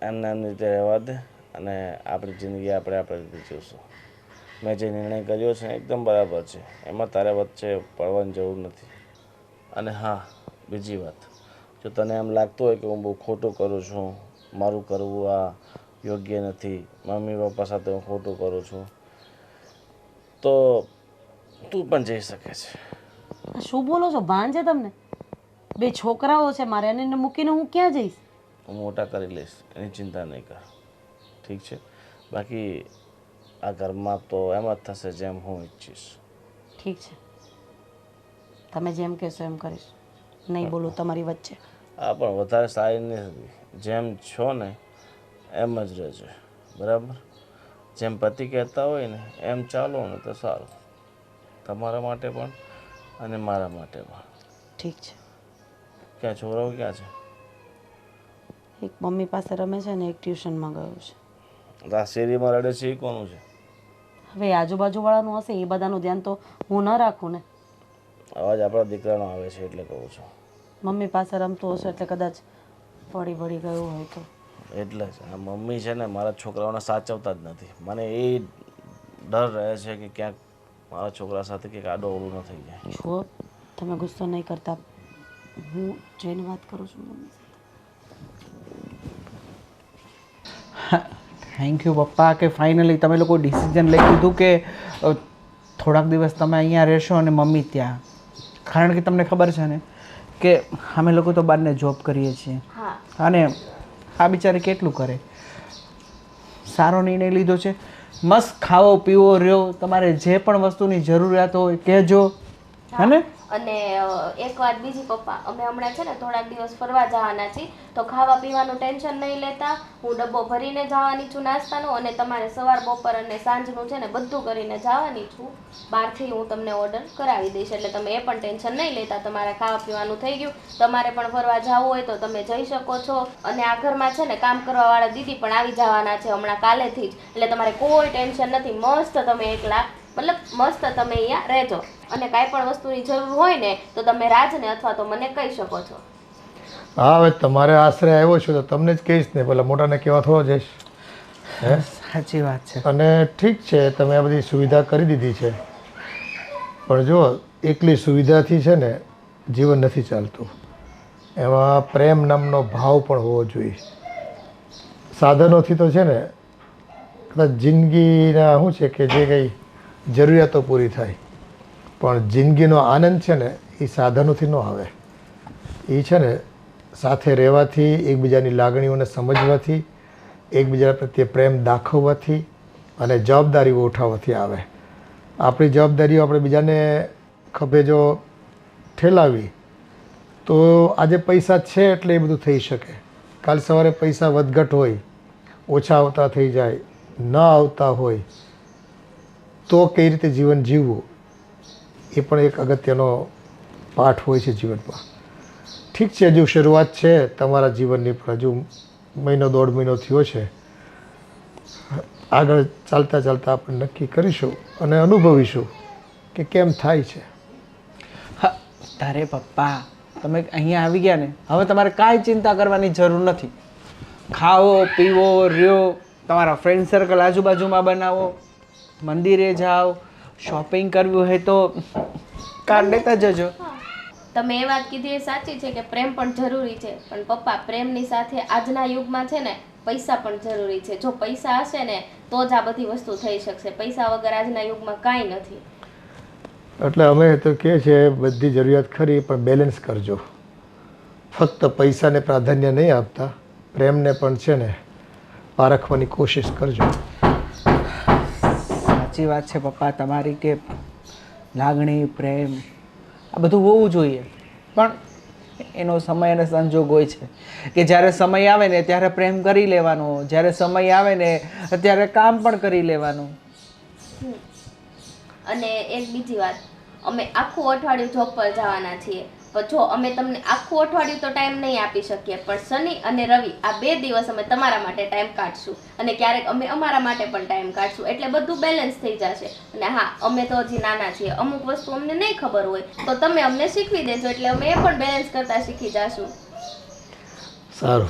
એમને એમની રીતે રહેવા દે અને આપણી જિંદગી આપણે રીતે જીવશું. મેં જે નિર્ણય કર્યો છે એકદમ બરાબર છે, એમાં તારે વચ્ચે પડવાની જરૂર નથી. અને હા, બીજી વાત, જો તને એમ લાગતું હોય કે હું બહુ ખોટું કરું છું, મારું કરવું આ યોગ્ય નથી, મમ્મી પપ્પા સાથે હું ખોટું કરું છું, તો તું પણ જઈ શકે છે. શું બોલો છો? ભાન છે તમને? બે છોકરાઓ છે મારે, એને મૂકીને હું ક્યાં જઈશ? હું મોટા કરી લઈશ, એની ચિંતા નહીં કર. ઠીક છે? બાકી આ ઘરમાં તો એમ જ થશે જેમ હું ઈચ્છીશ. ઠીક છે, તમે જેમ કહેશો એમ કરીશ, નહીં બોલું તમારી વચ્ચે. આ પણ વધારે સારી નથી. જેમ છો ને એમ જ રહેજો, બરાબર? જેમ પતિ કહેતા હોય ને એમ ચાલો ને તો સારું, તમારા માટે પણ અને મારા માટે પણ. ઠીક છે. ક્યાં છોકરાઓ ક્યાં છે? એક મમ્મી પાસે રમે છે ને એક ટ્યુશનમાં ગયો છે. આ શેરીમાં રડે છે એ કોનું છે? હવે આજુબાજુવાળાનું હશે એ બધાનું ધ્યાન તો હું ન રાખું ને. અવાજ આપણા દીકરાનો આવે છે એટલે કહું છું. મમ્મી પાસે રમતું હશે એટલે કદાચ પડી ગયું હોય તો. એટલે જ આ મમ્મી છે ને મારા છોકરાઓને સાચવતા જ નથી. મને એ ડર રહે છે કે ક્યાંક મારા છોકરા સાથે કંઈક આડો અવળું ન થઈ જાય. જુઓ, તમે ગુસ્સો નહીં કરતા, હું જઈને વાત કરું છું મમ્મી સાથે. થેન્ક યુ પપ્પા કે ફાઇનલી તમે લોકો ડિસિઝન લઈ લીધું કે થોડાક દિવસ તમે અહીંયા રહેશો અને મમ્મી ત્યાં. કારણ કે તમને ખબર છે ને કે અમે લોકો તો બહારને જોબ કરીએ છીએ હા અને આ બિચારી કેટલું કરે. સારો નિર્ણય લીધો છે. મસ્ત ખાવો પીવો રહ્યો, તમારે જે પણ વસ્તુની જરૂરિયાત હોય કહેજો. હે ને? અને એક વાત બીજી પપ્પા, અમે હમણાં છે ને થોડાક દિવસ ફરવા જવાના છીએ, તો ખાવા પીવાનું ટેન્શન નહીં લેતા. હું ડબ્બો ભરીને જવાની છું નાસ્તાનો, અને તમારે સવાર બપોર અને સાંજનું છે ને બધું કરીને જવાની છું. બહારથી હું તમને ઓર્ડર કરાવી દઈશ, એટલે તમે એ પણ ટેન્શન નહીં લેતા. તમારે ખાવા પીવાનું થઈ ગયું, તમારે પણ ફરવા જવું હોય તો તમે જઈ શકો છો. અને આ ઘરમાં છે ને કામ કરવાવાળા દીદી પણ આવી જવાના છે હમણાં કાલેથી જ, એટલે તમારે કોઈ ટેન્શન નથી. મસ્ત તમે એકલા મતલબ મસ્ત તમે અહીંયા રહેજો, અને કાંઈ પણ વસ્તુની જરૂર હોય ને તો તમે રાજને અથવા તો મને કહી શકો છો. હા, હવે તમારે આશરે આવ્યો છું તો તમને જ કહીશ ને, પેલા મોટાને કહેવા થોડો જઈશ. હે, સાચી વાત છે. અને ઠીક છે, તમે આ બધી સુવિધા કરી દીધી છે, પણ જો એકલી સુવિધાથી છે ને જીવન નથી ચાલતું. એમાં પ્રેમ નામનો ભાવ પણ હોવો જોઈએ. સાધનોથી તો છે ને કદાચ જિંદગીના શું છે કે જે કંઈ જરૂરિયાતો પૂરી થાય, પણ જિંદગીનો આનંદ છે ને એ સાધનોથી ન આવે. એ છે ને સાથે રહેવાથી, એકબીજાની લાગણીઓને સમજવાથી, એકબીજા પ્રત્યે પ્રેમ દાખવવાથી અને જવાબદારીઓ ઉઠાવવાથી આવે. આપણી જવાબદારીઓ આપણે બીજાને ખભે જો ઠેલાવી તો આજે પૈસા છે એટલે એ બધું થઈ શકે. કાલ સવારે પૈસા વધઘટ હોય, ઓછા આવતા થઈ જાય, ન આવતા હોય તો કઈ રીતે જીવન જીવવું એ પણ એક અગત્યનો પાઠ હોય છે જીવનમાં. ઠીક છે, હજુ શરૂઆત છે તમારા જીવનની, પણ હજુ મહિનો દોઢ મહિનો થયો છે. આગળ ચાલતા ચાલતા આપણે નક્કી કરીશું અને અનુભવીશું કે કેમ થાય છે. હા, તારે પપ્પા તમે અહીંયા આવી ગયા ને, હવે તમારે કાંઈ ચિંતા કરવાની જરૂર નથી. ખાવો પીવો રહ્યો, તમારા ફ્રેન્ડ સર્કલ આજુબાજુમાં બનાવો, મંદિરે જાઓ, શોપિંગ કરવું હોય તો કાર્ડ લેતા જજો. તમે એ વાત કીધી એ સાચી છે કે પ્રેમ પણ જરૂરી છે, પણ પપ્પા પ્રેમની સાથે આજના યુગમાં છે ને પૈસા પણ જરૂરી છે. જો પૈસા હશે ને તો જ આ બધી વસ્તુ થઈ શકશે. પૈસા વગર આજના યુગમાં કાંઈ નથી. એટલે અમે તો કહે છે બધી જરૂરિયાત ખરી, પણ બેલેન્સ કરજો. ફક્ત પૈસાને પ્રાધાન્ય નહીં આપતા, પ્રેમને પણ છે ને પારખવાની કોશિશ કરજો. સાચી વાત છે પપ્પા તમારી કે લાગણી પ્રેમ આ બધું હોવું જોઈએ, પણ એનો સમય અને સંજોગ હોય છે કે જ્યારે સમય આવે ને ત્યારે પ્રેમ કરી લેવાનો, જ્યારે સમય આવે ને ત્યારે કામ પણ કરી લેવાનું. અને એક બીજી વાત, અમે આખું અઠવાડિયું જોબ પર જવાના છીએ, પણ જો અમે તમને આખું અઠવાડિયું તો ટાઈમ નહીં આપી શકીએ, પણ શનિ અને રવિ આ 2 દિવસ અમે તમારા માટે ટાઈમ કાઢશું, અને ક્યારેક અમે અમારા માટે પણ ટાઈમ કાઢશું, એટલે બધું બેલેન્સ થઈ જશે. અને હા, અમે તો હજી નાના છીએ, અમુક વસ્તુ અમને નહીં ખબર હોય તો તમે અમને શીખવી દેજો, એટલે અમે એ પણ બેલેન્સ કરતા શીખી જશું. સારું,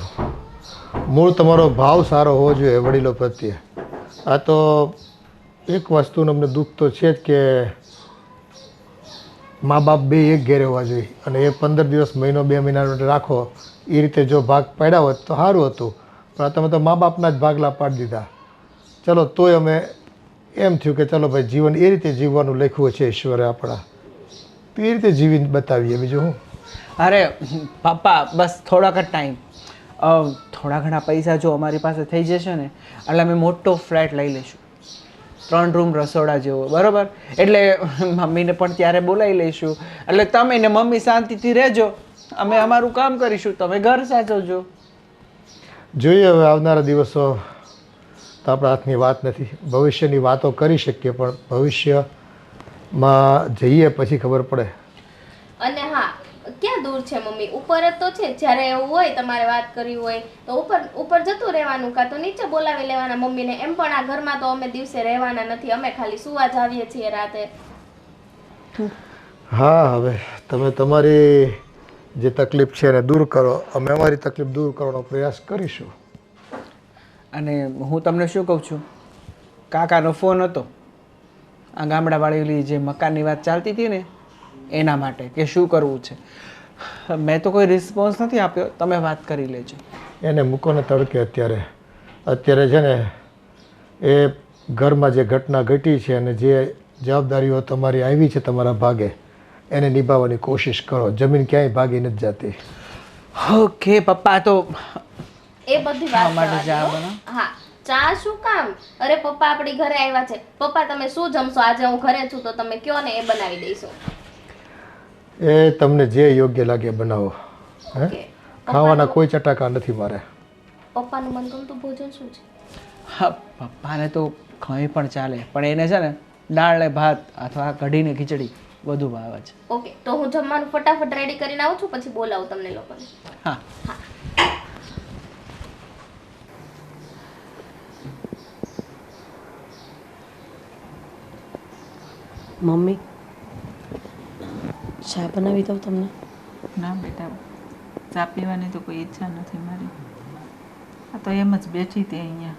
મૂળ તમારો ભાવ સારો હોવો જોઈએ વડીલો પ્રત્યે. આ તો એક વસ્તુનું અમને દુઃખ તો છે જ કે મા બાપ બે એક ઘેરે હોવા જોઈએ, અને એ 15 દિવસ મહિનો 2 મહિના માટે રાખો એ રીતે જો ભાગ પાડ્યા હોત તો સારું હતું, પણ તમે તો મા બાપના જ ભાગલા પાડી દીધા. ચલો તોય અમે એમ થયું કે ચલો ભાઈ જીવન એ રીતે જીવવાનું લખ્યું છે ઈશ્વરે આપણા, તો એ રીતે જીવી બતાવીએ. બીજું શું? અરે પપ્પા બસ થોડાક જ ટાઈમ થોડા ઘણા પૈસા જો અમારી પાસે થઈ જશે ને એટલે અમે મોટો ફ્લેટ લઈ લઈશું 3 રૂમ રસોડા જેવો, બરાબર? એટલે મમ્મીને પણ ત્યારે બોલાવી લઈશું. એટલે તમે ને મમ્મી શાંતિથી રહેજો, અમે અમારું કામ કરીશું, તમે ઘર સાચવજો. જોઈએ હવે આવનારા દિવસો તો આપણા હાથની વાત નથી. ભવિષ્યની વાતો કરી શકીએ પણ ભવિષ્યમાં જઈએ પછી ખબર પડે. અને હા, ક્યાં દૂર છે મમ્મી? ઉપર જ તો છે. જ્યારે એવું હોય તમારે વાત કરવી હોય તો ઉપર જતું રહેવાનું, કાં તો નીચે બોલાવી લેવાના મમ્મીને. એમ પણ આ ઘરમાં તો અમે દિવસે રહેવાના નથી, અમે ખાલી સુવા જ આવીએ છીએ રાતે. હા, હવે તમે તમારી જે તકલીફ છે એને દૂર કરો, અમે અમારી તકલીફ દૂર કરવાનો પ્રયાસ કરીશું. અને હું તમને શું કહું છું, કાકાનો ફોન હતો આ ગામડાવાળી જે મકાનની વાત ચાલતી હતી ને એના માટે, કે શું કરવું છે. મેં તો કોઈ રિસ્પોન્સ નથી આપ્યો, તમે વાત કરી લેજો. એને મૂકો ને તડકે. અત્યારે છે ને એ ઘરમાં જે ઘટના ઘટી છે અને જે જવાબદારીઓ તમારી આવી છે તમારા ભાગે, એને નિભાવવાની કોશિશ કરો. જમીન ક્યાંય ભાગી નથી જતી. ઓકે પપ્પા, તો એ બધી વાત માટે જવા ચા દો. બનાવો. હા, ચા શું કામ? અરે પપ્પા આપણી ઘરે આવ્યા છે. પપ્પા તમે શું જમશો આજે? હું ઘરે છું તો તમે કયો ને એ બનાવી દઈશું. એ તમને જે યોગ્ય લાગે બનાવો. હે? ઓકે. ખાવાના કોઈ ચટાકા નથી મારે. પપ્પાનું મનગમતું ભોજન શું છે? હા, પપ્પાને તો કંઈ પણ ચાલે, પણ એને છે ને દાળ ને ભાત અથવા કઢી ને ખીચડી વધુ ભાવે છે. ઓકે, તો હું જમવાનું ફટાફટ રેડી કરીને આવું છું, પછી બોલાવું તમને લોકોને. હા. મમ્મી ચા બનાવી દઉં તમને? ના બેટા, ચા પીવાની તો કોઈ ઈચ્છા નથી મારી. આ તો એમ જ બેઠી હતી અહીંયા.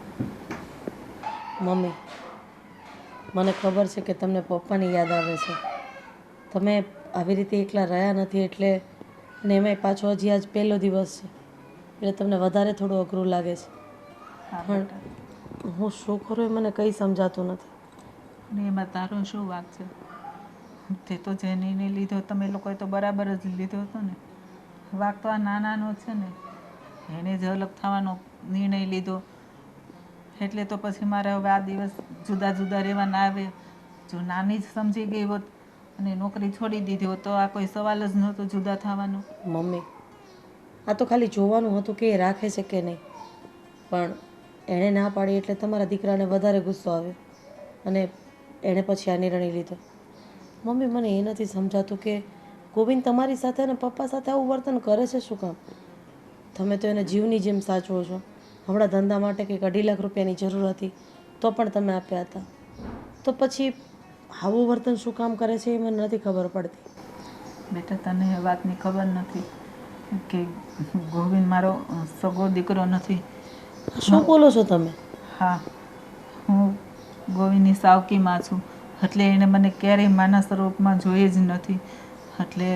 મમ્મી મને ખબર છે કે તમને પપ્પાની યાદ આવે છે. તમે આવી રીતે એકલા રહ્યા નથી એટલે, અને એમાંય પાછો હજી આજ પહેલો દિવસ છે એટલે તમને વધારે થોડું અઘરું લાગે છે. હા પણ બેટા, હું શું કરું એ મને કંઈ સમજાતું નથી. અને એમાં તારો શું વાંક છે? તે તો જે નિર્ણય લીધો તમે લોકોએ તો બરાબર જ લીધો હતો ને. વાંક તો આ નાનાનો છે ને, એણે જ અલગ થવાનો નિર્ણય લીધો એટલે તો પછી મારે હવે આ દિવસ જુદા જુદા રહેવા ના આવે. જો નાની જ સમજી ગઈ હોત અને નોકરી છોડી દીધી હોત તો આ કોઈ સવાલ જ નહોતો જુદા થવાનો. મમ્મી આ તો ખાલી જોવાનું હતું કે એ રાખે છે કે નહીં, પણ એણે ના પાડી એટલે તમારા દીકરાને વધારે ગુસ્સો આવ્યો અને એણે પછી આ નિર્ણય લીધો. મમ્મી મને એ નથી સમજાતું કે ગોવિંદ તમારી સાથે અને પપ્પા સાથે આવું વર્તન કરે છે શું કામ? તમે તો એને જીવની જેમ સાચવો છો. હમણાં ધંધા માટે કંઈક 2.5 લાખ રૂપિયાની જરૂર હતી તો પણ તમે આપ્યા હતા, તો પછી આવું વર્તન શું કામ કરે છે એ મને નથી ખબર પડતી. બેટા, તને એ વાતની ખબર નથી કે ગોવિંદ મારો સગો દીકરો નથી. શું બોલો છો તમે? હા, હું ગોવિંદની સાવકી માં છું, એટલે એણે મને ક્યારેય માના સ્વરૂપમાં જોઈ જ નથી, એટલે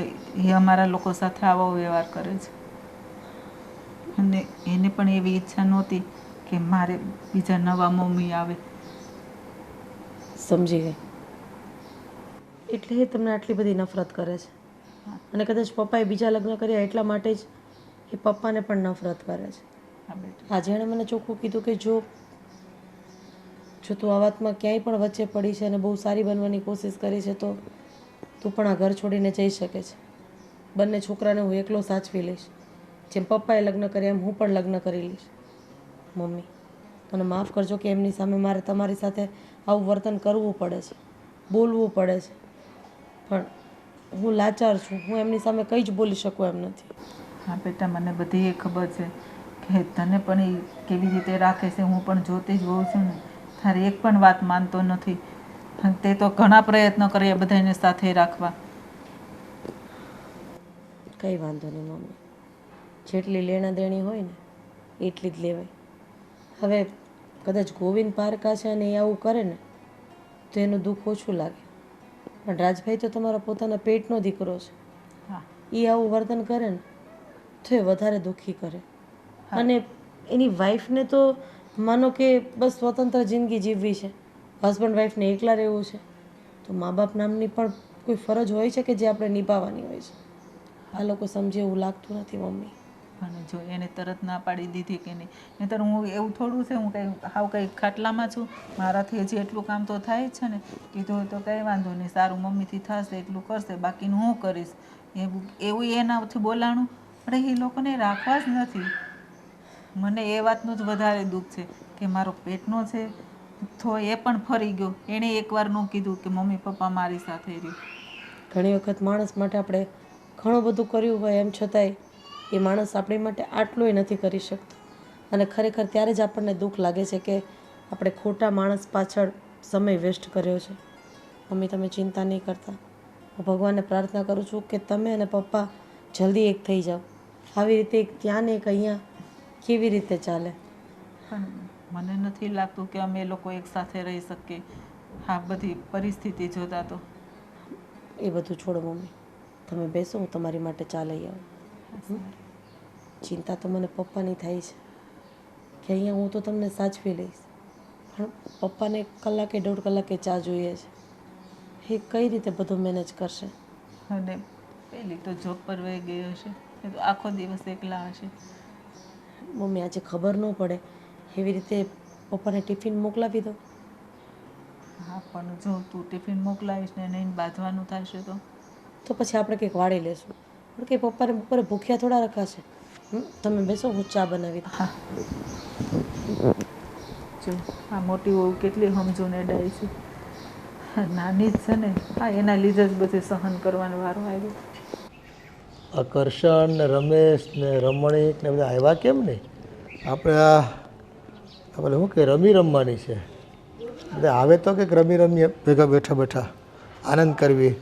એ અમારા લોકો સાથે આવો વ્યવહાર કરે છે. અને એને પણ એવી ઈચ્છા નહોતી કે મારે બીજા નવા મમ્મી આવે. સમજી ગઈ. એટલે એ તમને આટલી બધી નફરત કરે છે, અને કદાચ પપ્પાએ બીજા લગ્ન કર્યા એટલા માટે જ એ પપ્પાને પણ નફરત કરે છે. હા બેટા, આજે એણે મને ચોખ્ખું કીધું કે જો તું આ વાતમાં ક્યાંય પણ વચ્ચે પડી છે અને બહુ સારી બનવાની કોશિશ કરી છે તો તું પણ આ ઘર છોડીને જઈ શકે છે. બંને છોકરાને હું એકલો સાચવી લઈશ. જેમ પપ્પાએ લગ્ન કર્યા એમ હું પણ લગ્ન કરી લઈશ. મમ્મી મને માફ કરજો કે એમની સામે મારે તમારી સાથે આવું વર્તન કરવું પડે છે, બોલવું પડે છે, પણ હું લાચાર છું. હું એમની સામે કંઈ જ બોલી શકું એમ નથી. હા બેટા, મને બધી એ ખબર છે કે તને પણ એ કેવી રીતે રાખે છે, હું પણ જોતી જ હોઉં છું ને. તારી એક પણ વાત માનતો નથી. તે તો ઘણા પ્રયત્નો કર્યા બધાને સાથે રાખવા. કંઈ વાંધો નહીં મમ્મી, જેટલી લેણા દેણી હોય ને એટલી જ લેવાય. હવે કદાચ ગોવિંદ પારકા છે અને એ આવું કરે ને તો એનું દુઃખ ઓછું લાગે, પણ રાજભાઈ તો તમારા પોતાના પેટનો દીકરો છે. હા, એ આવું વર્તન કરે ને તો એ વધારે દુઃખી કરે. અને એની વાઈફને તો માનો કે બસ સ્વતંત્ર જિંદગી જીવવી છે, હસબન્ડ વાઈફને એકલા રહેવું છે, તો મા બાપ નામની પણ કોઈ ફરજ હોય છે કે જે આપણે નિભાવવાની હોય છે. આ લોકો સમજે એવું લાગતું નથી મમ્મી. અને જો એને તરત ના પાડી દીધી કે નહીં, નહીંતર હું એવું થોડું છે, હું કંઈ હાવ કંઈ ખાટલામાં છું, મારાથી હજી એટલું કામ તો થાય જ છે ને. કીધું હોય તો કંઈ વાંધો નહીં, સારું મમ્મીથી થશે એટલું કરશે, બાકીનું હું કરીશ. એવું એનાથી બોલાણું, પણ એ લોકોને રાખવા જ નથી. મને એ વાતનું જ વધારે દુઃખ છે કે મારો પેટનો છે તો એ પણ ફરી ગયો. એણે એકવાર ન કીધું કે મમ્મી પપ્પા મારી સાથે રહ્યું. ઘણી વખત માણસ માટે આપણે ઘણું બધું કર્યું હોય એમ છતાંય એ માણસ આપણી માટે આટલુંય નથી કરી શકતો. અને ખરેખર ત્યારે જ આપણને દુઃખ લાગે છે કે આપણે ખોટા માણસ પાછળ સમય વેસ્ટ કર્યો છે. મમ્મી તમે ચિંતા નહીં કરતા. હું ભગવાનને પ્રાર્થના કરું છું કે તમે અને પપ્પા જલ્દી એક થઈ જાઓ. આવી રીતે એક ત્યાં ને એક અહીંયા કેવી રીતે ચાલે? પણ મને નથી લાગતું કે અમે લોકો એક સાથે રહી શકીએ આ બધી પરિસ્થિતિ જોતા તો. એ બધું છોડો મમ્મી, તમે બેસો, હું તમારી માટે ચા લઈ આવું. ચિંતા તો મને પપ્પાની થાય છે કે અહીંયા હું તો તમને સાચવી લઈશ, પણ પપ્પાને કલાકે 1.5 કલાકે ચા જોઈએ છે. એ કઈ રીતે બધું મેનેજ કરશે? અને પેલી તો જોબ પર વહી ગઈ હશે, એ તો આખો દિવસ એકલા હશે. મમ્મી આજે ખબર ન પડે એવી રીતે પપ્પાને ટિફિન મોકલાવી દો. હા પણ જો તું ટિફિન મોકલાવીશ ને નહીં બાંધવાનું થશે તો પછી આપણે કંઈક વાળી લેશું, પણ કે પપ્પાને બપોરે ભૂખ્યા થોડા રખાશે. તમે બેસો, હું ચા બનાવી દઉં. હા જો આ મોટી વહુ કેટલી સમજૂને ડાય છે. નાની જ છે ને, હા એના લીધે જ બધું સહન કરવાનો વારો આવ્યો. આકર્ષણ ને રમેશ ને રમણીક ને બધા આવ્યા કેમ નહીં? આપણે શું કે રમી રમવાની છે. બધા આવે તો કંઈક રમીએ ભેગા બેઠા બેઠા આનંદ કરવી,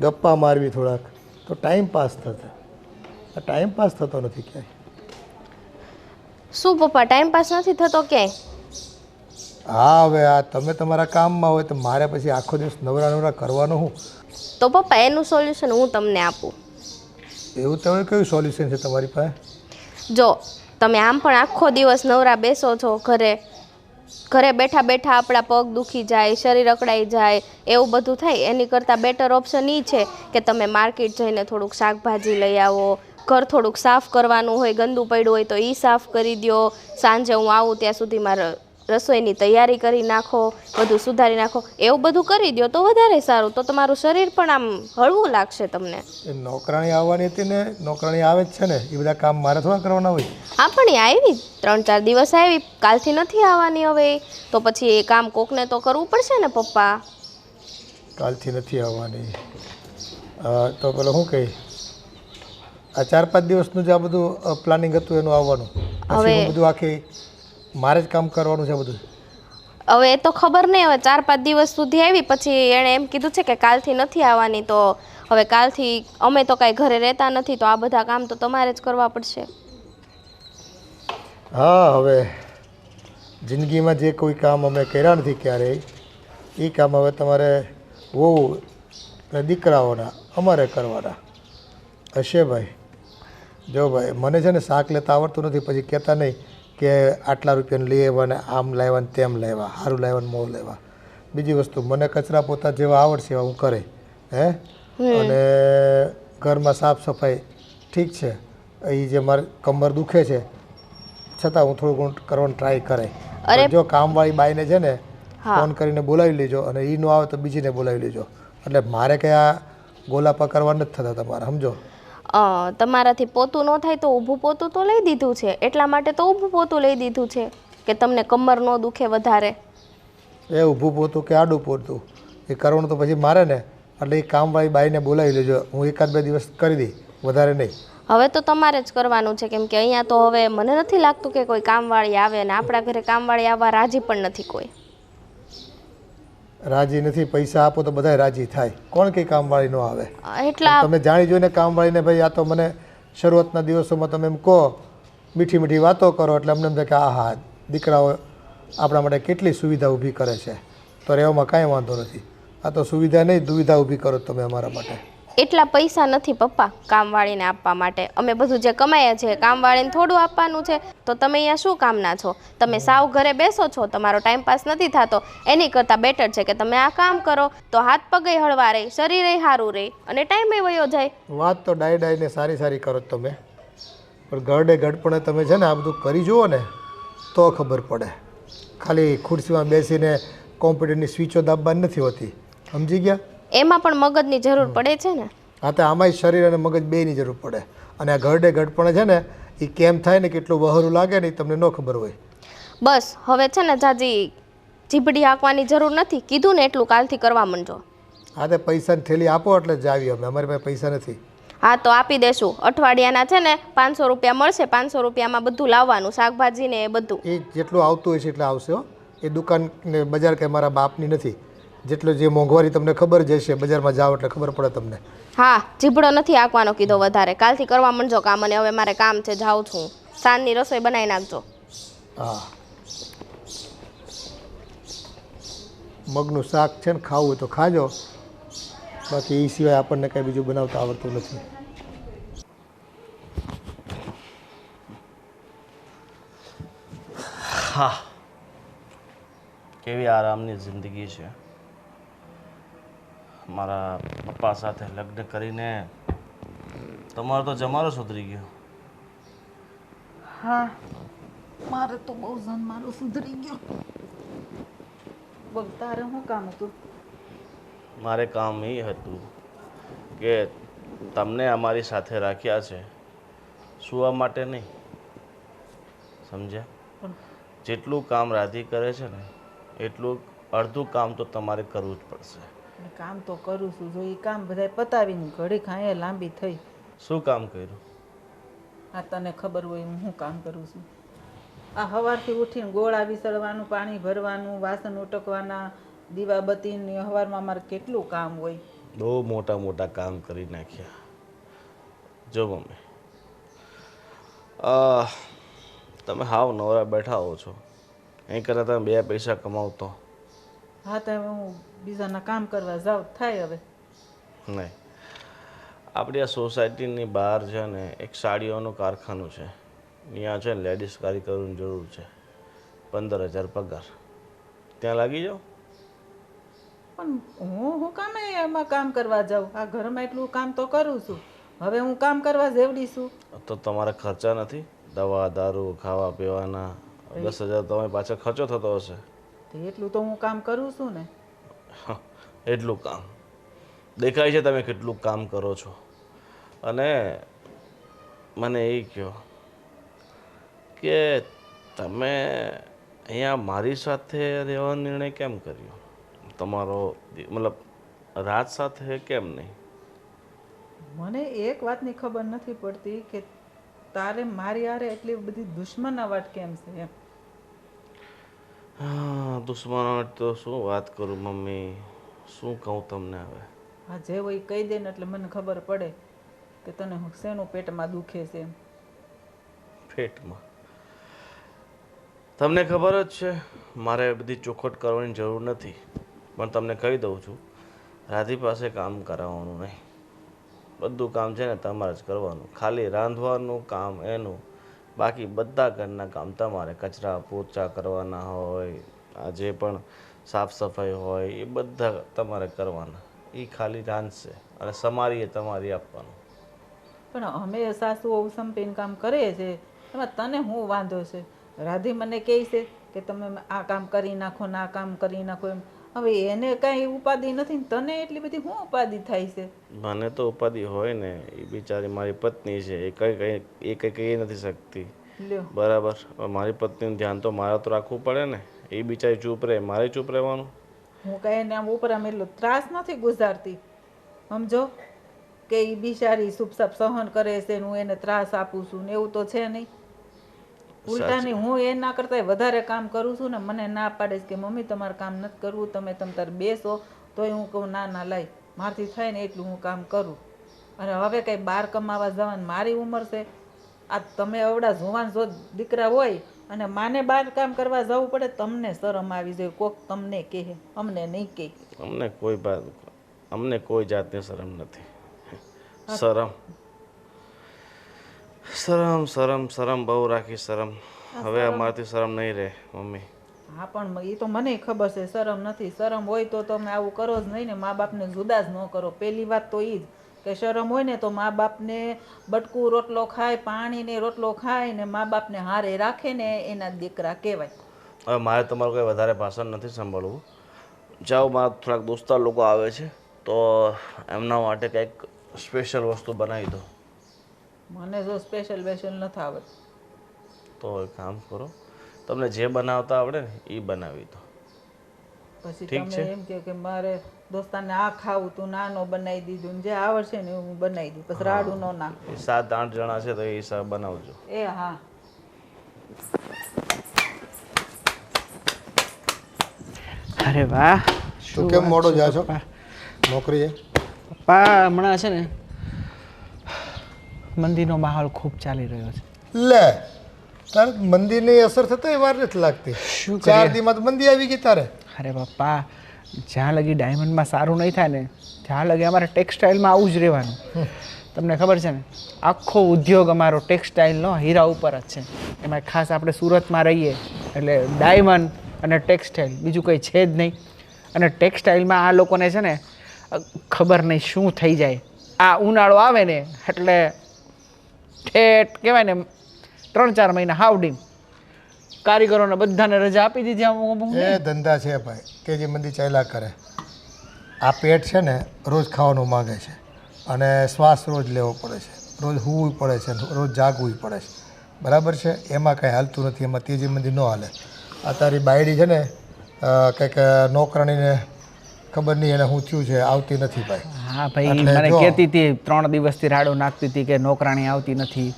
ગપ્પા મારવી થોડાક, તો ટાઈમ પાસ થશે. આ ટાઈમ પાસ થતો નથી ક્યાંય. શું પપ્પા ટાઈમ પાસ નથી થતો ક્યાંય? હા હવે આ તમે તમારા કામમાં હોય તો મારે પછી આખો દિવસ નવરા કરવાનું હું? તો પપ્પા એનું સોલ્યુશન હું તમને આપું. એવું તો હવે કયું સોલ્યુશન છે તમારી પાસે? જો તમે આમ પણ આખો દિવસ નવરા બેસો છો, ઘરે બેઠા બેઠા આપણા પગ દુખી જાય, શરીર અકળાઈ જાય, એવું બધું થાય. એની કરતાં બેટર ઓપ્શન એ છે કે તમે માર્કેટ જઈને થોડુંક શાકભાજી લઈ આવો, ઘર થોડુંક સાફ કરવાનું હોય, ગંદુ પડ્યું હોય તો એ સાફ કરી દો. સાંજે હું આવું ત્યાં સુધીમાં રસોઈની તૈયારી કરી નાખો, બધું સુધારી નાખો. એવું બધું કરી દો તો વધારે સારું. તો તમારું શરીર પણ આમ હળવું લાગશે તમને. એ નોકરાણી આવવાની હતી ને, નોકરાણી આવે જ છે ને, એ બધા કામ મારે થોડા કરવાના હોય? હા પણ એ આવી 3-4 દિવસ આવી, કાલથી નથી આવવાની હવે. તો પછી એ કામ કોકને તો કરવું પડશે ને પપ્પા. કાલથી નથી આવવાની તો પેલો શું કહે, આ 4-5 દિવસનું જે આ બધું પ્લાનિંગ હતું એનું આવવાનું, પછી બધું આખી મારે જ કામ કરવાનું છે બધું. હવે એ તો ખબર નહીં, હવે 4-5 દિવસ સુધી આવી પછી એણે એમ કીધું છે કે કાલથી નથી આવવાની. તો હવે કાલથી અમે તો કાંઈ ઘરે રહેતા નથી, તો આ બધા કામ તો તમારે જ કરવા પડશે. હા હવે જિંદગીમાં જે કોઈ કામ અમે કર્યા નથી ક્યારેય, એ કામ હવે તમારે વહુ અને દીકરાઓના અમારે કરવાના હશે. ભાઈ જો ભાઈ, મને છે ને શાક લેતા આવડતું નથી, પછી કહેતા નહીં કે આટલા રૂપિયાનું લઈ આવ્યા ને આમ લાવ્યા ને તેમ લાવ્યા, સારું લાવ્યા ને મોં લેવા. બીજી વસ્તુ, મને કચરા પોતા જેવા આવડશે એવા હું કરે અને ઘરમાં સાફ સફાઈ ઠીક છે. એ જે મારે કમર દુખે છે છતાં હું થોડું ઘણું કરવાનું ટ્રાય કરે. જો કામવાળી બાઈને છે ને ફોન કરીને બોલાવી લેજો, અને એ ન આવે તો બીજીને બોલાવી લેજો. એટલે મારે કંઈ આ ગોલાપા કરવા નથી થતા તમારે, સમજો? તમારાથી પોતું ન થાય તો ઊભું પોતું તો લઈ દીધું છે, એટલા માટે તો ઊભું પોતું લઈ દીધું છે કે તમને કમર ન દુખે વધારે. એ ઊભું પોતું કે આડું પોતું એ કરવાનું તો પછી મારે ને, એટલે એ કામવાળી બાઈને બોલાવી લેજો. હું 1-2 દિવસ કરી દઈ, વધારે નહીં. હવે તો તમારે જ કરવાનું છે, કેમ કે અહીંયા તો હવે મને નથી લાગતું કે કોઈ કામવાળી આવે, અને આપણા ઘરે કામવાળી આવવા રાજી પણ નથી કોઈ. રાજી નથી? પૈસા આપો તો બધા રાજી થાય. કોણ કઈ કામવાળી ન આવે? એટલા તમે જાણી જોઈને કામવાળીને, ભાઈ આ તો મને શરૂઆતના દિવસોમાં તમે એમ કહો, મીઠી મીઠી વાતો કરો, એટલે અમને એમ થાય કે આ હા દીકરાઓ આપણા માટે કેટલી સુવિધા ઊભી કરે છે, તો રહેવામાં કાંઈ વાંધો નથી. આ તો સુવિધા નહીં, દુવિધા ઊભી કરો તમે અમારા માટે. એટલા પૈસા નથી પપ્પા કામવાળીને આપવા માટે. અમે બધું જે કમાયા છે કામવાળીને થોડું આપવાનું છે. તો તમે અહીંયા શું કામના છો? તમે સાવ ઘરે બેસો છો, તમારો ટાઈમ પાસ નથી થતો. એની કરતાં બેટર છે કે તમે આ કામ કરો તો હાથ પગે હળવા રહે, શરીરે સારું રહે અને ટાઈમે વયો જાય. વાત તો ડાય ડાયને સારી સારી કરો છો તમે, પણ ગરડે ગડપણે તમે છે ને આ બધું કરી જુઓ ને તો ખબર પડે. ખાલી ખુરશીમાં બેસીને કોમ્પ્યુટરની સ્વિચો દાબવાની નથી હોતી, સમજી ગયા? એમાં પણ મગજની જરૂર પડે છે ને. હા, તો આમાંય શરીર અને મગજ બેયની જરૂર પડે. અને આ ગરડે ગડપણે છે ને એ કેમ થાય ને કેટલું વહરું લાગે ને એ તમને ન ખબર હોય. બસ હવે છે ને જાજી જીભડી હાંકવાની જરૂર નથી. કીધું ને એટલું કાલથી કરવા માંડજો. હા, તે પૈસાની થેલી આપો એટલે જ આવી અમે, અમારી પાસે પૈસા નથી. હા તો આપી દેશું. અઠવાડિયાના છે ને 500 રૂપિયા મળશે. 500 રૂપિયામાં બધું લાવવાનું, શાકભાજી ને એ બધું. એ જેટલું આવતું હોય છે એટલે આવશે હો. એ દુકાન ને બજાર કે મારા બાપની નથી. જેટલું જે મોંઘવારી તમને ખબર જ હશે, બજારમાં જાઓ એટલે ખબર પડે તમને. હા, જીભડો નથી હાંકવાનો કીધો વધારે. કાલથી કરવા માંડજો કામ. અને હવે મારે કામ છે, જાઉં છું. સાંજની રસોઈ બનાવી નાખજો. હા, મગનું શાક છે ને ખાવું હોય તો ખાજો, બાકી એ સિવાય આપણને કંઈ બીજું બનાવતા આવડતું નથી. હા, કેવી આરામની જિંદગી છે. મારા પપ્પા સાથે લગ્ન કરીને તમારો તો જમાનો સુધરી ગયો. હા, મારે તો બહુ જન્મારો સુધરી ગયો. બોલ, તારે શું કામ હતું? મારે કામ એ હતું કે તમને અમારી સાથે રાખ્યા છે સુવા માટે નહીં, સમજ્યા? જેટલું કામ રાધી કરે છે ને એટલું અડધું કામ તો તમારે કરવું જ પડશે. કામ તો કરું છું, જો એ કામ બધા પતાવીને ઘડી ખાય લાંબી થઈ. શું કામ કર્યું? આ તને ખબર હોય હું કામ કરું છું? આ સવારથી ઉઠીને ગોળા વિસળવાનું, પાણી ભરવાનું, વાસણ ઉટકવાના, દીવાબત્તી, સવારમાં મારે કેટલું કામ હોય. બહુ મોટા મોટા કામ કરી નાખ્યા. જો મમ્મી, તમે હાવ નવરા બેઠા હો છો, અહીં કરતાં તમે 2 પૈસા કમાવતો. હા, તો હું બીજાના કામ કરવા જાઉં થાય હવે. નહીં, આપણી આ સોસાયટીની બહાર છે ને એક સાડીઓનું કારખાનું છે. ત્યાં છે ને લેડીઝ કારીગરોની જરૂર છે. 15,000 પગાર. ત્યાં લાગી જાઓ. પણ હું કામે એમાં કામ કરવા જાઉં? આ ઘરમાં એટલું કામ તો કરું છું, હવે હું કામ કરવા જેવડી છું. તો તમારા ખર્ચા નથી? દવા, દારૂ, ખાવા પીવાના 10,000 તમારી પાછળ ખર્ચો થતો હશે. એટલું તો હું કામ કરું છું ને. એટલું કામ દેખાય છે તમે કેટલું કામ કરો છો. અને મને એ કહો કે તમે અહીંયા મારી સાથે રહેવાનો નિર્ણય કેમ કર્યો? તમારો મતલબ રાજ સાથે કેમ નહીં? મને એક વાતની ખબર નથી પડતી કે તારે મારી હારે એટલી બધી દુશ્મનાવટ કેમ છે એમ. હા, દુશ્મનાવટ તો શું વાત કરું મમ્મી, શું કહું તમને હવે? હા, જે હોય કહી દે ને એટલે મને ખબર પડે કે તને શેનું પેટમાં દુખે છે એમ. પેટમાં? તમને ખબર જ છે મારે બધી ચોખવટ કરવાની જરૂર નથી, પણ તમને કહી દઉં છું, રાધી પાસે કામ કરાવવાનું નહીં. બધું કામ છે ને તમારે જ કરવાનું. ખાલી રાંધવાનું કામ એનું, બાકી બધા ઘરના કામ તમારે. કચરા પોચા કરવાના હોય, આ જે પણ સાફ સફાઈ હોય એ બધા તમારે કરવાના. એ ખાલી રાંધશે અને સમારીએ તમારી આપવાનું. પણ અમે સાસુઓ સંપીને કામ કરીએ છીએ, એમાં તને શું વાંધો છે? રાધી મને કહે છે કે તમે આ કામ કરી નાખો ને આ કામ કરી નાખો એમ. હવે એને કાંઈ ઉપાધિ નથી ને તને એટલી બધી શું ઉપાધિ થાય છે? મને તો ઉપાધિ હોય ને, એ બિચારી મારી પત્ની છે, એ કંઈ કહી નથી શકતી. લ્યો, બરાબર. મારી પત્નીનું ધ્યાન તો મારે તો રાખવું પડે ને. એ બિચારી ચૂપ રહે, મારે ચૂપ રહેવાનું? હું કાંઈ એને આમ ઉપર આમ એટલો ત્રાસ નથી ગુજારતી, સમજો કે એ બિચારી સુપસાપ સહન કરે છે ને હું એને ત્રાસ આપું છું ને એવું તો છે નહીં. ઉલટાની હું એના કરતાં વધારે કામ કરું છું ને. મને ના પાડે છે કે મમ્મી તમારે કામ નથી કરવું, તમે તાર બેસો. તોય હું કહું ના ના લાય, મારથી થાય ને એટલું હું કામ કરું. અને હવે કંઈ બહાર કમાવા જવાની મારી ઉંમર છે? આ તમે અવડા જુવાન જો દીકરા હોય અને માને બહાર કામ કરવા જવું પડે, તમને શરમ આવી જાય. કોક તમને કહે, અમને નહીં કહે. અમને કોઈ જાતની શરમ નથી. શરમ શરમ શરમ શરમ બહુ રાખી શરમ. હવે અમારાથી શરમ નહીં રહે મમ્મી. હા પણ એ તો મને ખબર છે શરમ નથી. શરમ હોય તો તમે આવું કરો જ નહીં ને, મા બાપને જુદા જ ન કરો. પહેલી વાત તો એ જ કે શરમ હોય ને તો મા બાપને બટકું રોટલો ખાય, પાણીને રોટલો ખાય ને મા બાપને હારે રાખે ને એના દીકરા કહેવાય. હવે મારે તમારું કંઈ વધારે ભાષણ નથી સાંભળવું. જાઓ, મારા થોડાક દોસ્તાર લોકો આવે છે તો એમના માટે કંઈક સ્પેશિયલ વસ્તુ બનાવી દો. મને જો સ્પેશિયલ નથી આવડતું. તો એક કામ કરો, તમને જે બનાવતા આવડે ને એ બનાવી દો. પછી ઠીક તમે છે. એમ કહો કે મારે દોસ્તારને આ ખાવું, તું નાનો બનાવી દીધું ને જે આવડશે ને હું બનાવી દઉં. પછી રાડું ન નાખ. એ 7-8 જણા છે તો એ હિસાબ બનાવજો. એ હા. અરે વાહ, તું કેમ મોડો જા છો નોકરીએ? પપ્પા હમણાં છે ને મંદિરનો માહોલ ખૂબ ચાલી રહ્યો છે. લે, તારે મંદિરની અસર થતા વાર નથી લાગતી. શું 4 દીમાં તો મંદી આવી ગઈ તારે. અરે પપ્પા, જ્યાં લગી ડાયમંડમાં સારું નહીં થાય ને ત્યાં લગી અમારે ટેક્સટાઇલમાં આવું જ રહેવાનું. તમને ખબર છે ને, આખો ઉદ્યોગ અમારો ટેક્સટાઇલનો હીરા ઉપર જ છે. એમાં ખાસ આપણે સુરતમાં રહીએ એટલે ડાયમંડ અને ટેક્સટાઇલ, બીજું કંઈ છે જ નહીં. અને ટેક્સટાઇલમાં આ લોકોને છે ને ખબર નહીં શું થઈ જાય. આ ઉનાળો આવે ને એટલે ઠેઠ કહેવાય ને 3-4 મહિના હાવડીમ કારીગરોને બધાને રજા આપી દીધી. અમુક એ ધંધા છે ભાઈ કે જે મંદી ચાલ્યા કરે. આ પેટ છે ને રોજ ખાવાનું માગે છે અને શ્વાસ રોજ લેવો પડે છે, રોજ સૂવું પડે છે, રોજ જાગવું પડે છે. બરાબર છે? એમાં કંઈ હાલતું નથી. એમાં તેજી મંદી ન હાલે. આ તારી બાયડી છે ને કંઈક નોકરાણીને ખબર નહીં એને શું થયું છે, આવતી નથી ભાઈ. હા ભાઈ, એટલે મને જો. કહેતી હતી 3 દિવસથી રાડો નાખતી હતી કે નોકરાણી આવતી નથી.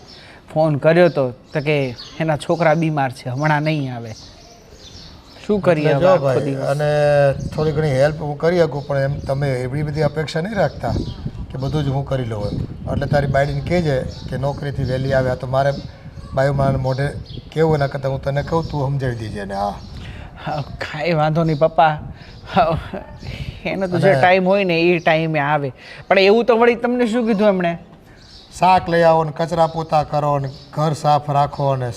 ફોન કર્યો તો કે એના છોકરા બીમાર છે, હમણાં નહીં આવે. શું કરીએ એટલે હવે જો આખો ભાઈ, દિવસ? અને થોડી ઘણી હેલ્પ હું કરી શકું પણ એમ તમે એવી બધી અપેક્ષા નહીં રાખતા કે બધું જ હું કરી લઉં એમ. એટલે તારી બાયડીને કહેજે કે નોકરીથી વહેલી આવે. આ તો મારે બાયુમાં મોઢે કેવું એના કરતાં હું તને કહું, તું સમજાવી દીજે ને. હા, હા, કાંઈ વાંધો નહીં પપ્પા. એનો તો જે અને- ટાઈમ હોય ને એ ટાઈમે આવે. પણ એવું તો વળી તમને શું કીધું એમણે? શાક લઈ આવો ને કચરા પોતા કરો ને ઘર સાફ રાખો ને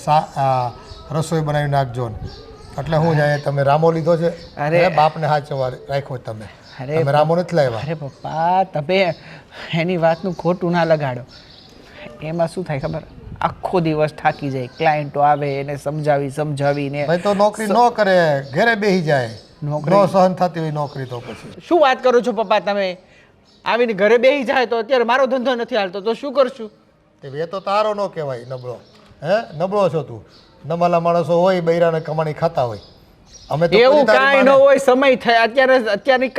રસોઈ બનાવી નાખજો ને. એટલે હું જાય તમે રામો લીધો છે? અરે. અરે બાપને હાચવા રાખ્યો તમે. અરે તમે રામો નથી લાવ્યા. અરે પપ્પા, તમે એની વાતનું ખોટું ના લગાડો. એમાં શું થાય ખબર? આખો દિવસ થાકી જાય, ક્લાયન્ટો આવે એને સમજાવીને ભાઈ તો નોકરી ન કરે, ઘરે બેસી જાય. નોકરી- નો સહન થતી હોય નોકરી તો પછી. શું વાત કરો છો પપ્પા તમે? આવીને ઘરે બેસી જાય તો અત્યારે મારો ધંધો નથી હાલતો તો શું કરશું? એ તો તારો ન કહેવાય નબળો. હે, નબળો છો તું. નમાલા માણસો હોય બૈરાને કમાણી ખાતા હોય. અમે તો એવું પૂરી તારી કાંઈ ન માને- હોય. સમય થાય અત્યારની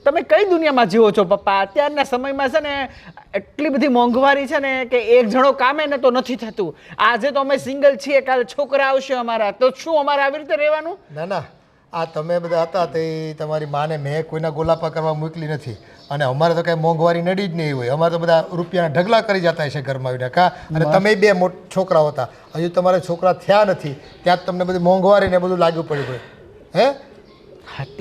તમે કઈ દુનિયામાં જીવો છો પપ્પા? અત્યારના સમયમાં છે ને એટલી બધી મોંઘવારી છે ને કે એક જણો કામે ને તો નથી થતું. આજે તો અમે સિંગલ છીએ, કાલે છોકરા આવશે અમારા, તો શું અમારે આવી રીતે રહેવાનું? ના ના, આ તમે બધા હતા તે તમારી માને મેં કોઈના ગોલાપા કરવા મોકલી નથી. અને અમારે તો કાંઈ મોંઘવારી નડી જ નહીં હોય. અમારે તો બધા રૂપિયાના ઢગલા કરી જતા હશે ઘરમાં આવીને. કા અને તમે 2 છોકરાઓ હતા, હજુ તમારે છોકરા થયા નથી ત્યાં જ તમને બધી મોંઘવારી ને બધું લાગ્યું પડ્યું હોય. હે,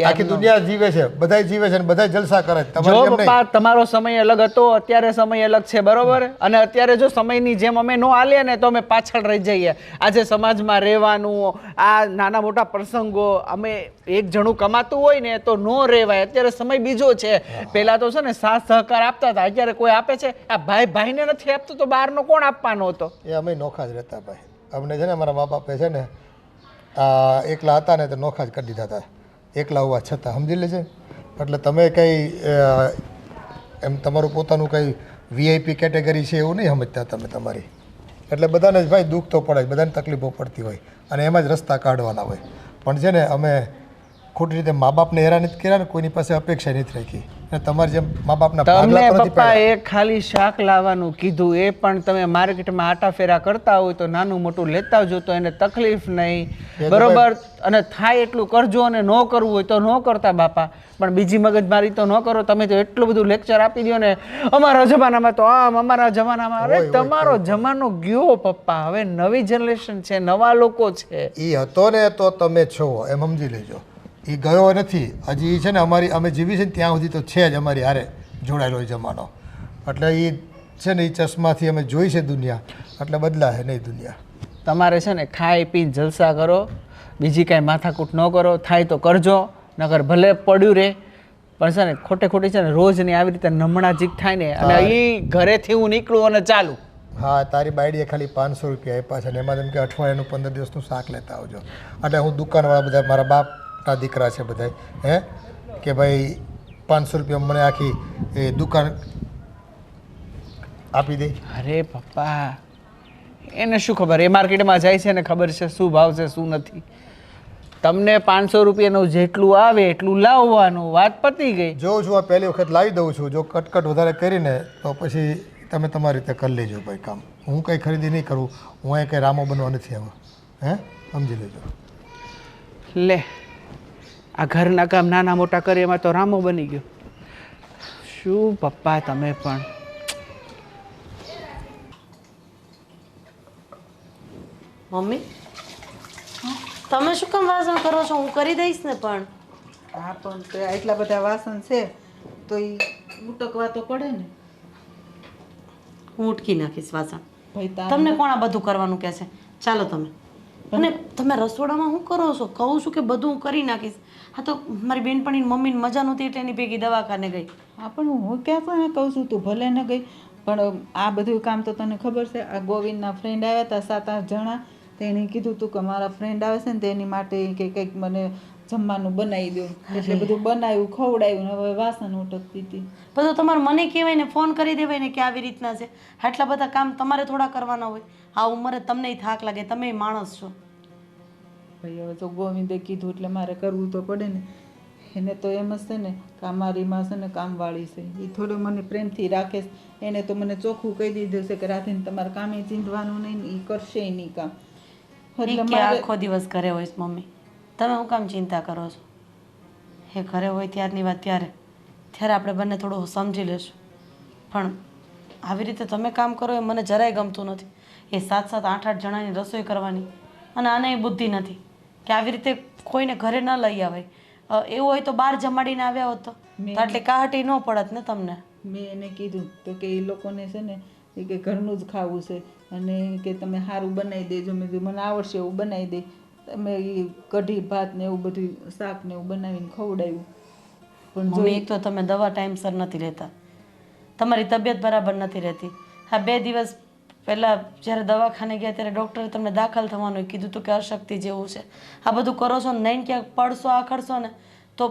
આખી દુનિયા જીવે છે, બધાય જીવે છે ને બધાય જલસા કરે છે. તમારે જો જેમ નહીં. પપ્પા, તમારો સમય અલગ હતો, અત્યારે સમય અલગ છે, બરોબર? અને અત્યારે જો સમયની જેમ અમે નો હાલીએ ને તો અમે પાછળ રહી જઈએ. આજે સમાજમાં રહેવાનું, આ નાના મોટા પ્રસંગો, અમે એક જણું કમાતું હોય ને તો નો રહેવાય. અત્યારે સમય બીજો છે. પહેલા તો છે ને સાથ સહકાર આપતા હતા, અત્યારે કોઈ આપે છે? આ ભાઈ ભાઈને નથી આપતો તો બહારનો કોણ આપવાનો હતો? એ અમે નોખા જ રહેતા ભાઈ. અમને છે ને અમારા મા બાપે છે ને એકલા હતા ને તો નોખા જ કરી દીધા હતા, એકલા હોવા છતાં. સમજી લેજે. એટલે તમે કંઈ એમ તમારું પોતાનું કંઈ વીઆઈપી કેટેગરી છે એવું નહીં સમજતા તમે તમારી. એટલે બધાને જ ભાઈ દુઃખ તો પડે જ, બધાને તકલીફો પડતી હોય અને એમાં જ રસ્તા કાઢવાના હોય. પણ છે ને અમે ખોટી રીતે મા બાપને હેરાન નથી કર્યા ને કોઈની પાસે અપેક્ષા નથી રાખી. અને તમારે જેમ મા બાપના તમને ભાગલા તો નથી પપ્પા પાડ્યા. એક ખાલી શાક લાવવાનું કીધું, એ પણ તમે માર્કેટમાં આટા ફેરા કરતા હોય તો નાનું મોટું લેતા આવજો તો એને તકલીફ નહીં, એ તો બરોબર? અને થાય એટલું કરજો અને ન કરવું હોય તો ન કરતા બાપા. પણ બીજી મગજમારી તો ન કરો. તમે તો એટલું બધું લેક્ચર આપી દો ને, અમારા જમાનામાં તો આમ, અમારા જમાનામાં. અરે હોય, તમારો જમાનો ગયો પપ્પા, હવે નવી જનરેશન છે, નવા લોકો છે. એ હતો ને તો તમે છો એમ સમજી લેજો. એ ગયો નથી હજી છે ને. અમે જીવી છે ને ત્યાં સુધી તો છે જ અમારી હારે જોડાયેલો એ જમાનો. એટલે એ છે ને એ ચશ્માથી અમે જોઈ છે દુનિયા, એટલે બદલાશે નહીં દુનિયા. તમારે છે ને ખાઈ પીને જલસા કરો, બીજી કાંઈ માથાકૂટ ન કરો. થાય તો કરજો, નકર ભલે પડ્યું રહે. પણ છે ને ખોટે ખોટી છે ને રોજની આવી રીતે નમણાજીક થાય ને, અને એ ઘરેથી હું નીકળું અને ચાલું. હા, તારી બાયડીએ ખાલી 500 રૂપિયા આપ્યા છે ને એમાં તેમ કે અઠવાડિયાનું 15 દિવસનું શાક લેતા આવજો. એટલે હું દુકાનવાળા બધા મારા બાપના દીકરા છે બધા, હે કે ભાઈ 500 રૂપિયા મને આખી એ દુકાન આપી દે. અરે પપ્પા, એને શું ખબર? એ માર્કેટમાં જાય છે ને ખબર છે શું ભાવ છે શું નથી. તમને 500 રૂપિયાનું જેટલું આવે એટલું લાવવાનું, વાત પતી ગઈ. જોઉં છું, આ પહેલી વખત લાવી દઉં છું. જો કટકટ વધારે કરીને તો પછી તમે તમારી રીતે કરી લેજો ભાઈ કામ. હું કંઈ ખરીદી નહીં કરું, હું અહીં કંઈ રામો બનવા નથી આવ્યો, હે સમજી લેજો. લે, આ ઘરના કામ નાના મોટા કરે એમાં તો રામો બની ગયો. શું પપ્પા તમે પણ. મમ્મી તમે શું કામ વાસણ કરો છો? હું કરી દઈશ ને. પણ હા, પણ તો એટલા બધા વાસણ છે તો એ ઉટકવા તો પડે ને. હું ઉટકી નાખીશ વાસણ. ભાઈ તમને કોણ આ બધું કરવાનું કહે છે? ચાલો તમે. અને તમે રસોડામાં શું કરો છો? કહું છું કે બધું હું કરી નાખીશ. હા, તો મારી બેનપણીની મમ્મીને મજા નહોતી એટલે એની ભેગી દવાખાને ગઈ. હા, પણ હું ક્યાં પણ કહું છું તું ભલે ન ગઈ, પણ આ બધું કામ તો તને ખબર છે. આ ગોવિંદના ફ્રેન્ડ આવ્યા હતા 7-8 જણા, તેણે કીધું તું કે મારા ફ્રેન્ડ આવે છે ને તેની માટે કે કંઈક મને જમવાનું બનાવી દો, એટલે બધું બનાવ્યું, ખવડાવ્યું, હવે વાસણ ઉટકતી હતી. બધું તમારે મને કહેવાય ને, ફોન કરી દેવાય ને કે આવી રીતના છે. આટલા બધા કામ તમારે થોડા કરવાના હોય? આ ઉંમરે તમને થાક લાગે, તમે માણસ છો. ભાઈ હવે તો ગોવિંદે કીધું એટલે મારે કરવું તો પડે ને. એને તો એમ જ છે ને કે અમારી માં છે ને કામવાળી છે, એ થોડું મને પ્રેમથી રાખે છે. એને તો મને ચોખ્ખું કહી દીધું છે કે રાધીને તમારે કામે ચીંધવાનું નહીં ને, એ કરશે નહીં કામ. એટલે કે આખો દિવસ ઘરે હોય છે મમ્મી, તમે હું કામ ચિંતા કરો છો? એ ઘરે હોય ત્યારની વાત ત્યારે આપણે બંને થોડું સમજી લેશું. પણ આવી રીતે તમે કામ કરો એ મને જરાય ગમતું નથી. એ 7-7, 8-8 જણાની રસોઈ કરવાની, અને આને એ બુદ્ધિ નથી કે આવી રીતે કોઈને ઘરે ન લઈ આવે. એવું હોય તો બહાર જમાડીને આવ્યા હોત તો આટલી કાહટી ન પડત ને તમને. મેં એને કીધું તો કે એ લોકોને છે ને એ કે ઘરનું જ ખાવું છે, અને કે તમે સારું બનાવી દેજો. મેં કીધું મને આવડશે એવું બનાવી દે. તમે એ કઢી ભાત ને એવું બધું શાક ને એવું બનાવીને ખવડાવ્યું. પણ મમ્મી, એક તો તમે દવા ટાઈમસર નથી લેતા, તમારી તબિયત બરાબર નથી રહેતી. હા, 2 દિવસ પહેલાં જ્યારે દવાખાને ગયા ત્યારે ડૉક્ટરે તમને દાખલ થવાનું કીધું હતું કે અશક્તિ જેવું છે. આ બધું કરો છો ને નહીં ક્યાંક પડશો આખડશો ને તો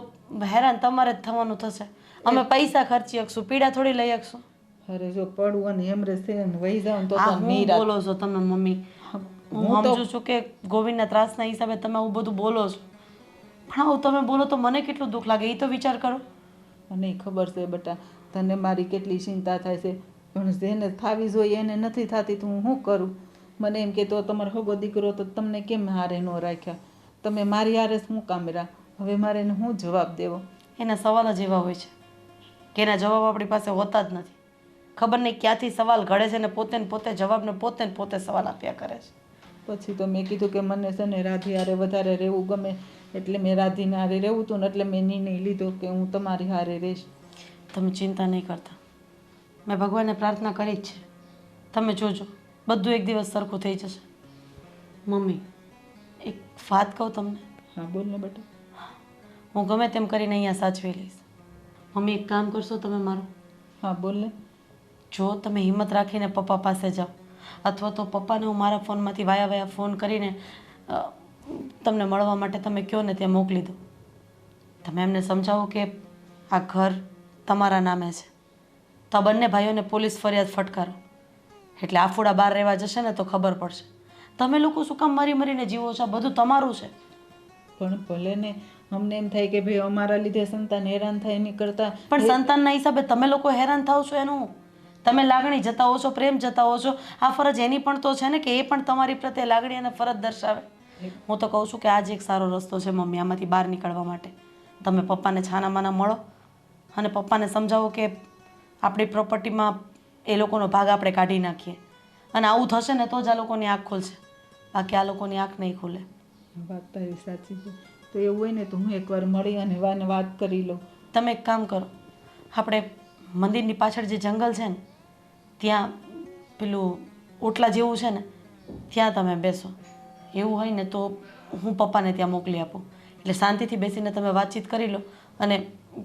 હેરાન તમારે જ થવાનું થશે. અમે પૈસા ખર્ચી શકશું, પીડા થોડી લઈ શકશું. અરે જો પડવું અને હેમરેજ થઈને વહી જાવ તો હું બોલો છો તમે મમ્મી? હું સમજુ છું કે ગોવિંદના ત્રાસના હિસાબે તમે આવું બધું બોલો છો, પણ આવું તમે બોલો તો મને કેટલું દુઃખ લાગે એ તો વિચાર કરો. મને ખબર છે બેટા, તને મારી કેટલી ચિંતા થાય છે, પણ જેને થવી જોઈએ એને નથી થતી તો હું શું કરું? મને એમ કે તો તમારો હગો દીકરો તો તમને કેમ હારે ન રાખ્યા? તમે મારી હારે શું કામ રહ્યા? હવે મારે એને શું જવાબ દેવો? એના સવાલ જ એવા હોય છે કે એના જવાબ આપણી પાસે હોતા જ નથી. ખબર નહીં ક્યાંથી સવાલ ઘડે છે ને પોતે જવાબને પોતે સવાલ આપ્યા કરે છે. પછી તો મેં કીધું કે મને છે ને રાધી હારે વધારે રહેવું ગમે, એટલે મેં રાધીને હારે રહેવું હતું ને એટલે મેં નિર્ણય લીધો કે હું તમારી હારે રહીશ. તમે ચિંતા નહીં કરતા, મેં ભગવાનને પ્રાર્થના કરી જ છે. તમે જોજો બધું એક દિવસ સરખું થઈ જશે. મમ્મી, એક વાત કહું તમને? હા બોલ ને બેટા. હું ગમે તેમ કરીને અહીંયા સાચવી લઈશ. મમ્મી, એક કામ કરશો તમે મારું? હા બોલ ને. જો તમે હિંમત રાખીને પપ્પા પાસે જાઓ, અથવા તો પપ્પાને હું મારા ફોનમાંથી વાયા ફોન કરીને તમને મળવા માટે તમે કહો ને ત્યાં મોકલી દો. તમે એમને સમજાવો કે આ ઘર તમારા નામે છે, તો આ બંને ભાઈઓને પોલીસ ફરિયાદ ફટકારો, એટલે આફુડા બહાર રહેવા જશે ને તો ખબર પડશે. તમે લોકો શું કામ મરીને જીવો છો? બધું તમારું છે. પણ ભલે ને અમને એમ થાય કે ભાઈ અમારા લીધે સંતાન હેરાન થાય એની કરતા, પણ સંતાનના હિસાબે તમે લોકો હેરાન થાવ છો એનું તમે લાગણી જતાવો છો, પ્રેમ જતાવો છો. આ ફરજ એની પણ તો છે ને કે એ પણ તમારી પ્રત્યે લાગણી અને ફરજ દર્શાવે. હું તો કહું છું કે આ જ એક સારો રસ્તો છે મમ્મી આમાંથી બહાર નીકળવા માટે. તમે પપ્પાને છાનામાના મળો અને પપ્પાને સમજાવો કે આપણી પ્રોપર્ટીમાં એ લોકોનો ભાગ આપણે કાઢી નાખીએ, અને આવું થશે ને તો જ આ લોકોની આંખ ખુલશે, બાકી આ લોકોની આંખ નહીં ખુલે. વાત તારી સાચી છે. તો એવું હોય ને તો હું એકવાર મળી અને વાત કરી લઉં. તમે એક કામ કરો, આપણે મંદિરની પાછળ જે જંગલ છે ને ત્યાં પેલું ઓટલા જેવું છે ને ત્યાં તમે બેસો. એવું હોય ને તો હું પપ્પાને ત્યાં મોકલી આપું, એટલે શાંતિથી બેસીને તમે વાતચીત કરી લો અને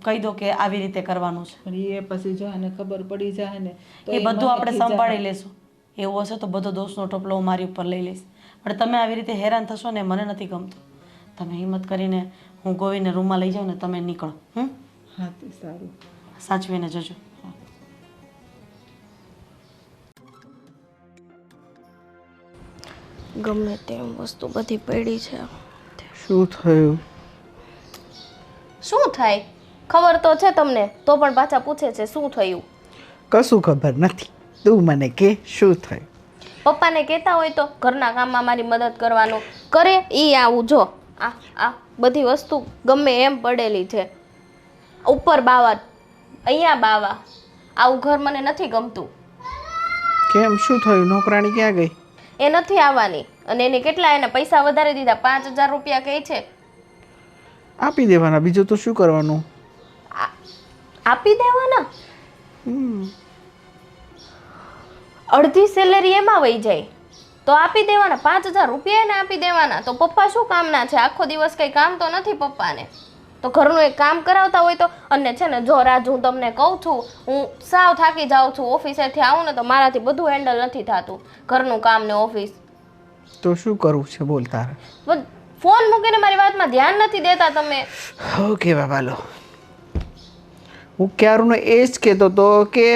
કહી દો કે આવી રીતે કરવાનું છે. પણ એ પછી જો એને ખબર પડી જાય ને તો એ બધું મને આપણે ખીજાય. સંભાળી લેશું. એવું હશે તો બધો દોષનો ટોપલો હું મારી ઉપર લઈ લઈશ, પણ તમે આવી રીતે હેરાન થશો ને મને નથી ગમતું. તમે હિંમત કરીને હું ગોવીને રૂમમાં લઈ જાઉં ને તમે નીકળો. હા તે સારું. સાચવીને જજો. ગમે તેમ વસ્તુ બધી પડી છે. શું થયું? શું થાય ખબર તો છે તમને, તો પણ પાછા પૂછે છે શું થયું. કશું ખબર નથી, તું મને કે શું થયું? પપ્પાને કહેતા હોય તો ઘરના કામમાં મારી મદદ કરવાનું કરે. ઈ આવું જો આ બધી વસ્તુ ગમે એમ પડેલી છે. ઉપર બાવા, અહીંયા બાવા. આવું ઘર મને નથી ગમતું. કેમ, શું થયું? નોકરાણી ક્યાં ગઈ? એ નથી આવવાની. અને એને કેટલા એને પૈસા વધારે દીધા, 5,000 રૂપિયા કહે છે. આપી દેવાના, બીજું તો શું કરવાનું? આપી દેવાના? અડધી સેલેરી એમાં વહી જાય તો આપી દેવાના. 5,000 રૂપિયા એને આપી દેવાના. તો પપ્પા શું કામના છે? આખો દિવસ કંઈ કામ તો નથી પપ્પાને. તો ઘરનું એક કામ કરાવતા હોય તો. અને છે ને જો રાજ, હું તમને કહું છું, હું સાવ થાકી જાઉં છું. ઓફિસેથી આવું ને તો મારાથી બધું હેન્ડલ નથી થતું, ઘરનું કામ ને ઓફિસ. તો શું કરવું છે બોલ તારે? ફોન મૂકીને મારી વાતમાં ધ્યાન નથી દેતા તમે. ઓકે બાબાલો, હું ક્યારનું એ જ કહેતો હતો કે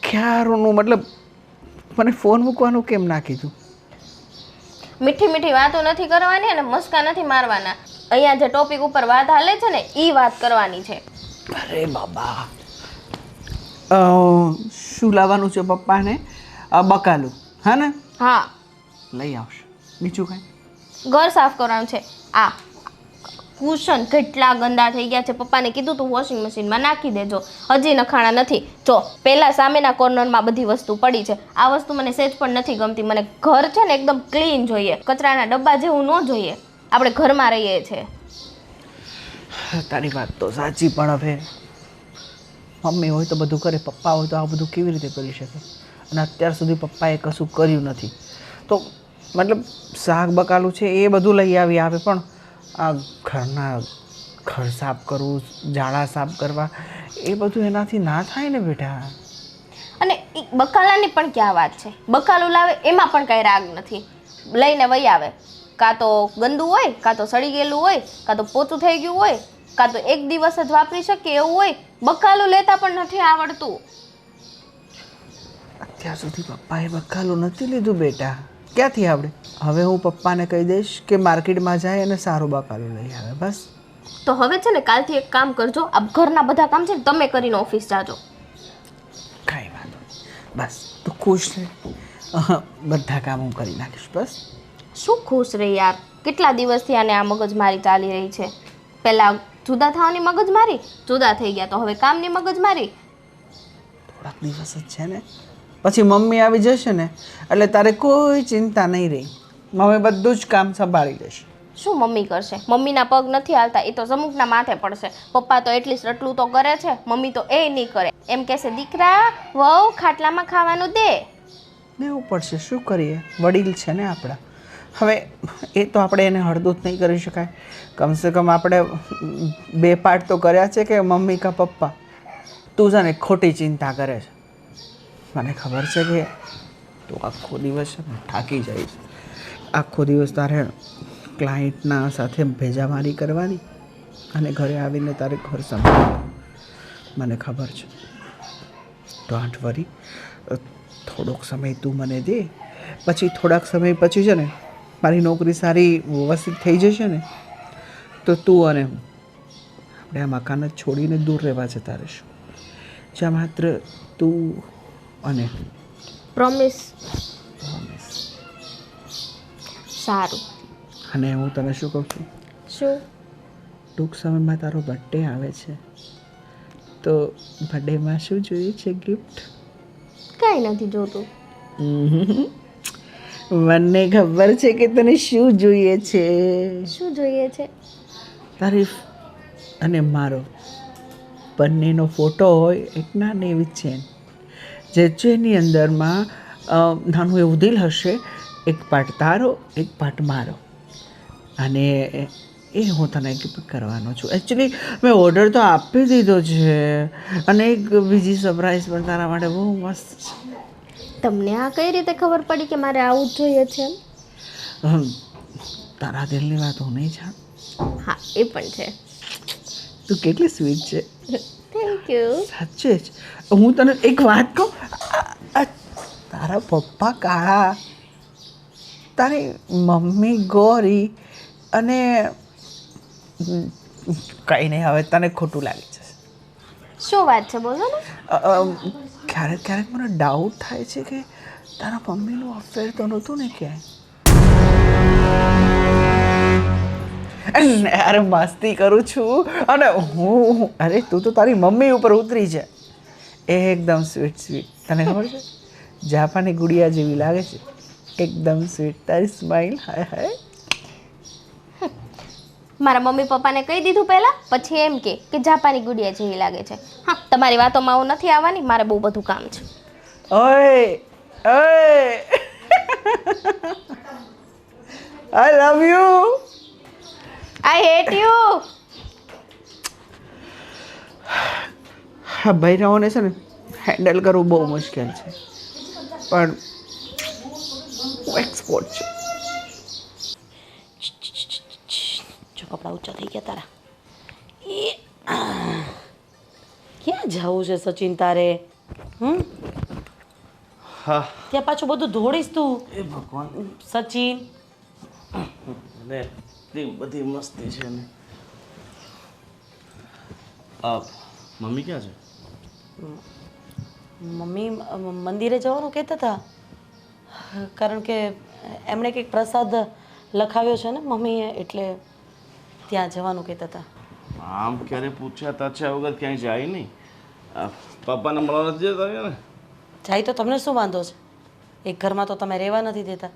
ક્યારનું, મતલબ મને ફોન મૂકવાનું કેમ ના કીધું? મીઠી મીઠી વાતો નથી કરવાની અને મસ્કા નથી મારવાના. અહીંયા જે ટોપિક ઉપર વાત હાલે છે ને એ વાત કરવાની છે. અરે બાબા, શું લાવવાનું છે પપ્પાને? બકાલું, હા ને? હા, લઈ આવશે. બીજું કાંઈ? ઘર સાફ કરવાનું છે. આ કુશન કેટલા ગંદા થઈ ગયા છે. પપ્પાને કીધું તું વોશિંગ મશીનમાં નાખી દેજો, હજી નખાણા નથી. જો પહેલા સામેના કોર્નરમાં બધી વસ્તુ પડી છે. આ વસ્તુ મને સેજ પણ નથી ગમતી. મને ઘર છે ને એકદમ ક્લીન જોઈએ, કચરાના ડબ્બા જેવું ન જોઈએ. આપણે ઘરમાં રહીએ છીએ. તારી વાત તો સાચી, પણ હવે મમ્મી હોય તો બધું કરે, પપ્પા હોય તો આ બધું કેવી રીતે કરી શકે? અને અત્યાર સુધી પપ્પાએ કશું કર્યું નથી. તો મતલબ શાક બકાલું છે એ બધું લઈ આવી આવે, પણ આ ઘર સાફ કરવું, ઝાડા સાફ કરવા, એ બધું એનાથી ના થાય ને બેટા. અને ઈ બકાલાની પણ ક્યાં વાત છે? બકાલું લાવે એમાં પણ કાંઈ રાગ નથી. લઈને વહી આવે. કાં તો ગંદુ હોય, કાં તો સડી ગયેલું હોય, કાં તો પોતું થઈ ગયું હોય, કાં તો એક દિવસ જ વાપરી શકીએ એવું હોય. બકાલું લેતા પણ નથી આવડતું. અત્યાર સુધી પપ્પાએ બકાલું નથી લીધું બેટા, ક્યાંથી આવડે? હવે હું પપ્પાને કહી દઈશ કે માર્કેટમાં જાય અને સારું બકાલું લઈ આવે, બસ. તો હવે છે ને કાલથી એક કામ કરજો, આ ઘરના બધા કામ છે ને તમે કરીને ઓફિસ જાજો. કાંઈ વાંધો નહીં, બસ તું ખુશ રહે. બધા કામ હું કરી નાખીશ, બસ. શું ખુશ રહી યાર, કેટલા દિવસથી આને આ મગજમારી ચાલી રહી છે. પહેલા જુદા થવાની મગજમારી, જુદા થઈ ગયા તો હવે કામની મગજમારી. થોડાક દિવસ જ છે ને, પછી મમ્મી આવી જશે ને એટલે તારે કોઈ ચિંતા નહીં રહી. મમ્મી બધું જ કામ સંભાળી લેશે. શું મમ્મી કરશે? મમ્મીના પગ નથી હાલતા, એ તો સમુખના માથે પડશે. પપ્પા તો એટલીસ્ટ એટલું તો કરે છે, મમ્મી તો એ નહીં કરે. એમ કહેશે દીકરા વહુ ખાટલામાં ખાવાનું દે. દેવું પડશે, શું કરીએ, વડીલ છે ને આપણા. હવે એ તો આપણે એને હળદૂત નહીં કરી શકાય. કમસે કમ આપણે 2 પાર્ટ તો કર્યા છે કે મમ્મી કા પપ્પા. તું છે ને ખોટી ચિંતા કરે છે. મને ખબર છે કે તું આખો દિવસ છે ને થાકી જઈશ. આખો દિવસ તારે ક્લાયન્ટના સાથે ભેજામારી કરવાની અને ઘરે આવીને તારે ઘર સંભાળવાનું. મને ખબર છે. ડોન્ટ વરી, થોડોક સમય તું મને દે, પછી થોડાક સમય પછી છે ને મારી નોકરી સારી વ્યવસ્થિત થઈ જશે ને તો તું અને હું આપણે આ મકાન જ છોડીને દૂર રહેવા જતા રહીશું, જ્યાં માત્ર તું અને હું. પ્રોમિસ? સારું. અને હું તને શું કહું છું, શું? ટૂંક સમયમાં તારો બર્થડે આવે છે, તો બર્થડેમાં શું જોઈએ છે ગિફ્ટ? કાંઈ નથી જોતું. મને ખબર છે કે તને શું જોઈએ છે. શું જોઈએ છે? તારીફ અને મારો બંનેનો ફોટો હોય એક નાની એવી ચેન, જે ચેનની અંદરમાં નાનું એવું દિલ હશે, એક પાર્ટ તારો એક પાર્ટ મારો. અને એ હું તને ગિફ્ટ કરવાનો છું. એકચ્યુઅલી મેં ઓર્ડર તો આપી દીધો છે અને એક બીજી સરપ્રાઈઝ પણ તારા માટે બહુ મસ્ત છે. તમને આ કઈ રીતે ખબર પડી કે મારે આવું જ જોઈએ છે એમ? તારા દિલની વાત હું નહીં જાણ. હા એ પણ છે. તું કેટલી સ્વીટ છે. Thank you. સાચે જ. હું તને એક વાત કહું, તારા પપ્પા કાળા, તારી મમ્મી ગોરી, અને કંઈ નહીં, હવે તને ખોટું લાગી જશે. શું વાત છે બોલો ને. ક્યારેક ક્યારેક મને ડાઉટ થાય છે કે તારા મમ્મીનું અફેર તો નહોતું ને ક્યાંય. અરે મસ્તી કરું છું. અને અરે તું તો તારી મમ્મી ઉપર ઉતરી છે. એકદમ સ્વીટ સ્વીટ. તને ખબર છે, જાપાની ગુડિયા જેવી લાગે છે. એકદમ સ્વીટ. તારી સ્માઈલ, હાય હાય. મારા મમ્મી પપ્પાને કહી દીધું પહેલા, પછી એમ કે જાપાની ગુડિયા જેવી લાગે છે. હા, તમારી વાતોમાં હું નથી આવવાની, મારે બહુ બધું કામ છે. ઓય ઓય, I love you. I hate you. હા, બૈરાઓને છે ને હેન્ડલ કરવું બહુ મુશ્કેલ છે, પણ હું એક્સપોર્ટ છું. જો કપડાં ઊંચા થઈ ગયા તારા. ક્યાં જવું છે સચિન તારે? હા ત્યાં પાછું બધું ધોડીશ તું. એ ભગવાન, સચિન, ને એટલી બધી મસ્તી છે ને. મમ્મી ક્યાં છે? મમ્મી મંદિરે જવાનું કહેતા હતા, કારણ કે એમણે કંઈક પ્રસાદ લખાવ્યો છે ને મમ્મીએ, એટલે ત્યાં જવાનું કહેતા હતા. આમ ક્યારે પૂછ્યા તાછ્યા વગર ક્યાંય જાય નહીં. પપ્પાને મળવા નથી જતા ને? જાય તો તમને શું વાંધો છે? એક ઘરમાં તો તમે રહેવા નથી દેતા,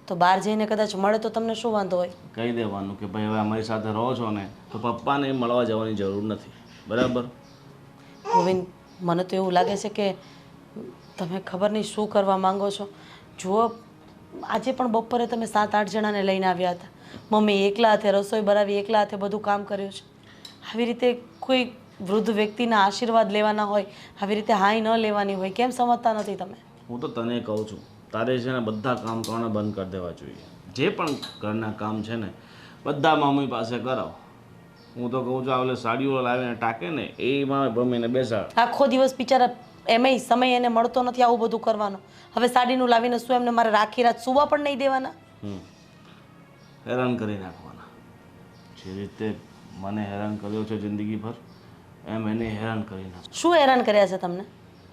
તો બહાર જઈને કદાચ મળે તો તમને શું વાંધો હોય? કહી દેવાનું કે ભાઈ હવે અમારી સાથે રહો છો ને તો પપ્પાને મળવા જવાની જરૂર નથી, બરાબર? ગોવિંદ, મને તો એવું લાગે છે કે તમે ખબર નહીં શું કરવા માંગો છો. જુઓ, આજે પણ બપોરે તમે 7-8 જણાને લઈને આવ્યા હતા. મમ્મી એકલા હાથે રસોઈ બનાવી, એકલા હાથે બધું કામ કર્યું છે. આવી રીતે કોઈ વૃદ્ધ વ્યક્તિના આશીર્વાદ લેવાના હોય, આવી રીતે હાય ન લેવાની હોય, કેમ સમજતા નથી તમે? હું તો તને કહું છું, તારે છે ને બધા કામ કરવાના બંધ કરી દેવા જોઈએ. જે પણ ઘરના કામ છે ને બધા મમ્મી પાસે કરાવો. હું તો કહું છું, આ સાડીઓ લાવીને ટાંકે ને એમાં મમ્મીને બેસાડ. આખો દિવસ બિચારા એમાંય સમય એને મળતો નથી આવું બધું કરવાનો. હવે સાડીનું લાવીને શું એમને મારે રાખી રાત સુવા પણ નહીં દેવાના? હેરાન કરી નાખવાના. જે રીતે મને હેરાન કર્યો છે જિંદગીભર, એમ એને હેરાન કરી નાખ. શું હેરાન કર્યા છે તમને?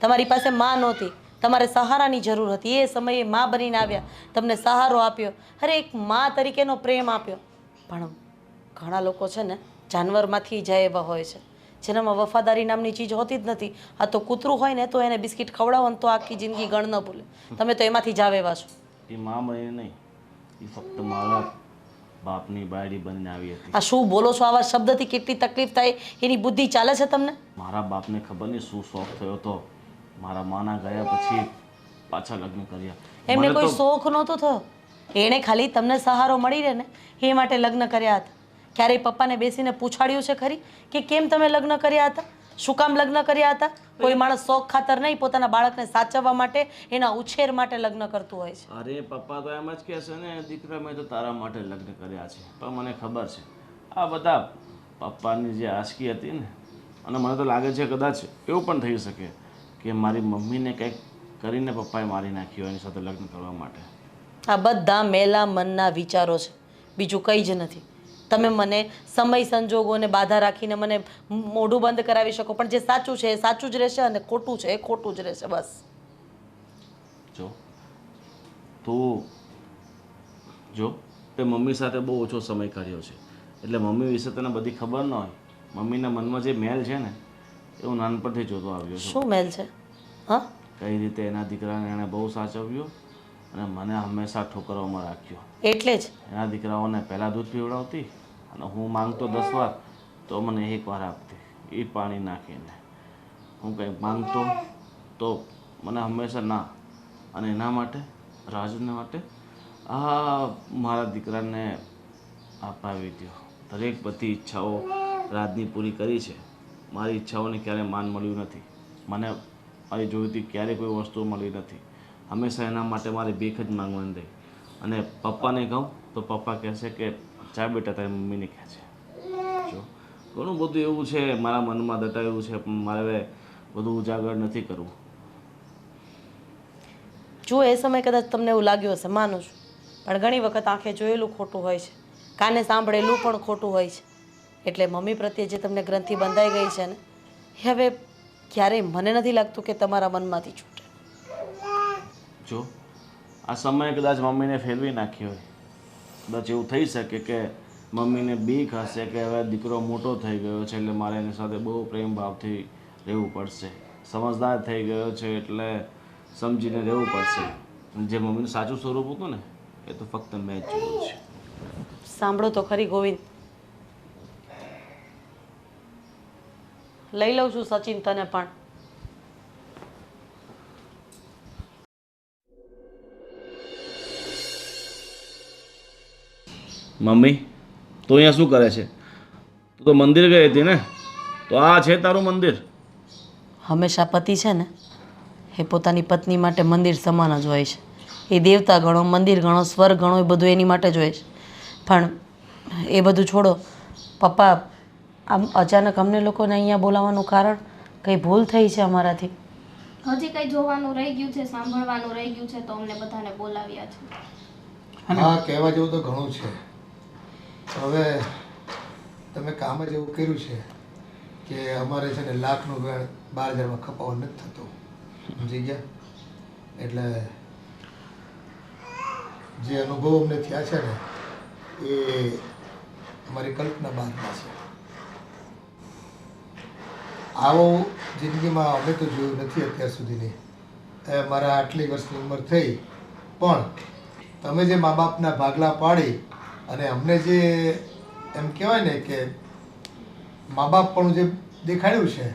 તમારી પાસે માં નહોતી, તમારે સહારાની જરૂર હતી. એ સમયે માં બનીને આવ્યા, તમને સહારો આપ્યો, અરે એક માં તરીકેનો પ્રેમ આપ્યો. પણ ઘણા લોકો છે ને જાનવરમાંથી જાય એવા હોય છે, જેનામાં વફાદારી નામની ચીજ હોતી જ નથી. આ તો કૂતરું હોય ને તો એને બિસ્કિટ ખવડાવો ને તો આખી જિંદગી ગણ ન ભૂલે. તમે તો એમાંથી જાવ એવા છો. એ માં બની નહીં, એ ફક્ત મારા બાપની બાયડી બનીને આવી હતી. આ શું બોલો છો? આવા શબ્દથી કેટલી તકલીફ થાય એની બુદ્ધિ ચાલે છે તમને? મારા બાપને ખબર નહીં શું શોખ થયો હતો. મારા માના ગયા પછી પાછા લગ્ન કર્યા. એમને મને કોઈ તો શોખ નહોતો થયો. એણે ખાલી તમને સહારો મળી રહે ને એ માટે લગ્ન કર્યા હતા. ક્યારેય પપ્પાને બેસીને પૂછાડ્યું છે ખરી કે કેમ તમે લગ્ન કર્યા હતા? શું કામ લગ્ન કર્યા હતા? કોઈ માણસ શોખ ખાતર નહીં, પોતાના બાળકને સાચવવા માટે, એના ઉછેર માટે લગ્ન કરતું હોય છે. અરે પપ્પા તો એમ જ કહેશે ને, દીકરા મેં તો તારા માટે લગ્ન કર્યા છે. પણ મને ખબર છે આ બધા પપ્પાની જે આશકી હતી ને, અને મને તો લાગે છે કદાચ એવું પણ થઈ શકે કે મારી મમ્મીને કંઈક કરીને પપ્પાએ મારી નાખ્યો એની સાથે લગ્ન કરવા માટે. આ બધા મેલા મનના વિચારો છે, બીજું કંઈ જ નથી. તમે મને સમય સંજોગોને બાધા રાખીને મને મોઢું બંધ કરાવી શકો, પણ જે સાચું છે એ સાચું જ રહેશે અને ખોટું છે એ ખોટું જ રહેશે. બસ જો તે મમ્મી સાથે બહુ ઓછો સમય કાઢ્યો છે, એટલે મમ્મી વિશે તને બધી ખબર ન હોય. મમ્મીના મનમાં જે મેલ છે ને એ હું નાનપણથી જોતો આવ્યો છું. શું મેલ છે? હા, કઈ રીતે એના દીકરાને એણે બહુ સાચવ્યો અને મને હંમેશા ઠોકરવામાં રાખ્યો. એટલે જ એના દીકરાઓને પહેલાં દૂધ પીવડાવતી અને હું માંગતો 10 વાર તો મને 1 વાર આપતી, એ પાણી નાખીને. હું કંઈ માંગતો તો મને હંમેશા ના, અને એના માટે રાજના માટે આ મારા દીકરાને અપાવી દો. દરેક બધી ઈચ્છાઓ રાજની પૂરી કરી છે. મારી ઈચ્છાઓને ક્યારેય માન મળ્યું નથી. મને મારી જોઈતી ક્યારેય કોઈ વસ્તુ મળી નથી. હંમેશા એના માટે મારી ભીખ જ માંગવાની રહી. અને પપ્પાને કહું તો પપ્પા કહેશે કે ચા બેટા તારી મમ્મીને કહે છે. જો ઘણું બધું એવું છે મારા મનમાં દટાયું છે, પણ મારે હવે બધું ઉજાગર નથી કરવું. જો એ સમય કદાચ તમને એવું લાગ્યું હશે, માનું છું, પણ ઘણી વખત આંખે જોયેલું ખોટું હોય છે, કાને સાંભળેલું પણ ખોટું હોય છે. એટલે મમ્મી પ્રત્યે જે તમને ગ્રંથિ બંધાઈ ગઈ છે ને, એ હવે ક્યારેય મને નથી લાગતું કે તમારા મનમાંથી છૂટે. જો આ સમયે કદાચ મમ્મીને ફેરવી નાખી હોય, કદાચ એવું થઈ શકે કે મમ્મીને બીક હશે કે હવે દીકરો મોટો થઈ ગયો છે એટલે મારે એની સાથે બહુ પ્રેમ ભાવથી રહેવું પડશે, સમજદાર થઈ ગયો છે એટલે સમજીને રહેવું પડશે. જે મમ્મીનું સાચું સ્વરૂપ હતું ને એ તો ફક્ત મેં જ જોયું છે. સાંભળો તો ખરી ગોવિંદ, લઈ લઉં છું સચિન તને પણ. મમ્મી તું અહીંયા શું કરે છે? તું તો મંદિર ગઈ હતી ને, તો આ છે તારું મંદિર? હંમેશા પતિ છે ને એ પોતાની પત્ની માટે મંદિર સમાન જ હોય છે. એ દેવતા ગણો, મંદિર ગણો, સ્વર્ગ ગણો, એ બધું એની માટે જ હોય છે. પણ એ બધું છોડો. પપ્પા, આમ અચાનક અમને લોકોને અહીંયા બોલાવવાનું કારણ? કંઈ ભૂલ થઈ છે અમારાથી? હજી કંઈ જોવાનું રહી ગયું છે, સાંભળવાનું રહી ગયું છે, તો અમને બધાને બોલાવ્યા છે. હા, કહેવા જેવું તો ઘણું છે. હવે તમે કામ જ એવું કર્યું છે કે અમારે છે ને લાખનું વેણ 12,000માં ખપાવવા નથી થતું, સમજી ગયા? એટલે જે અનુભવ અમને થયા છે ને એ અમારી કલ્પના બહારના છે. આવો જિંદગીમાં અમે તો જોયું નથી અત્યાર સુધીની. મારા આટલી વર્ષની ઉંમર થઈ, પણ તમે જે મા બાપના ભાગલા પાડી અને અમને જે એમ કહેવાય ને કે મા બાપ પણ જે દેખાડ્યું છે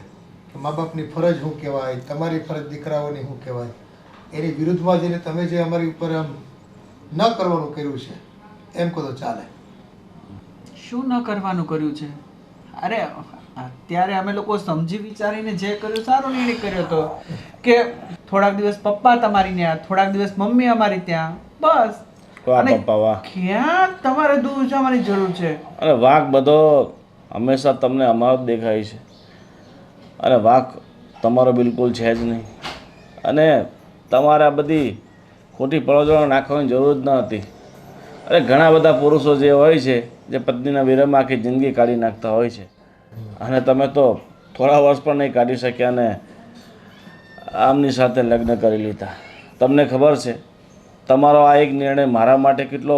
કે મા બાપની ફરજ શું કહેવાય, તમારી ફરજ દીકરાઓની શું કહેવાય, એની વિરુદ્ધમાં જઈને તમે જે અમારી ઉપર આમ ન કરવાનું કર્યું છે એમ કહો તો ચાલે. શું ન કરવાનું કર્યું છે? અરે અત્યારે અમે લોકો સમજી વિચારીને જે કર્યું સારો નિર્ણય કર્યો હતો કે થોડાક દિવસ પપ્પા તમારી ત્યાં, થોડાક દિવસ મમ્મી અમારી ત્યાં, બસ. વાહ અને પપ્પા વાહ. ક્યાં તમારે દૂર જવાની જરૂર છે? અને વાંક બધો હંમેશા તમને અમારો જ દેખાય છે, અને વાંક તમારો બિલકુલ છે જ નહીં. અને તમારે આ બધી ખોટી પળોજળો નાખવાની જરૂર જ ન હતી. અરે ઘણા બધા પુરુષો જે હોય છે જે પત્નીના વિરહમાં આખી જિંદગી કાઢી નાખતા હોય છે, અને તમે તો થોડા વર્ષ પણ નહીં કાઢી શક્યા ને આમની સાથે લગ્ન કરી લીધા. તમને ખબર છે તમારો આ એક નિર્ણય મારા માટે કેટલો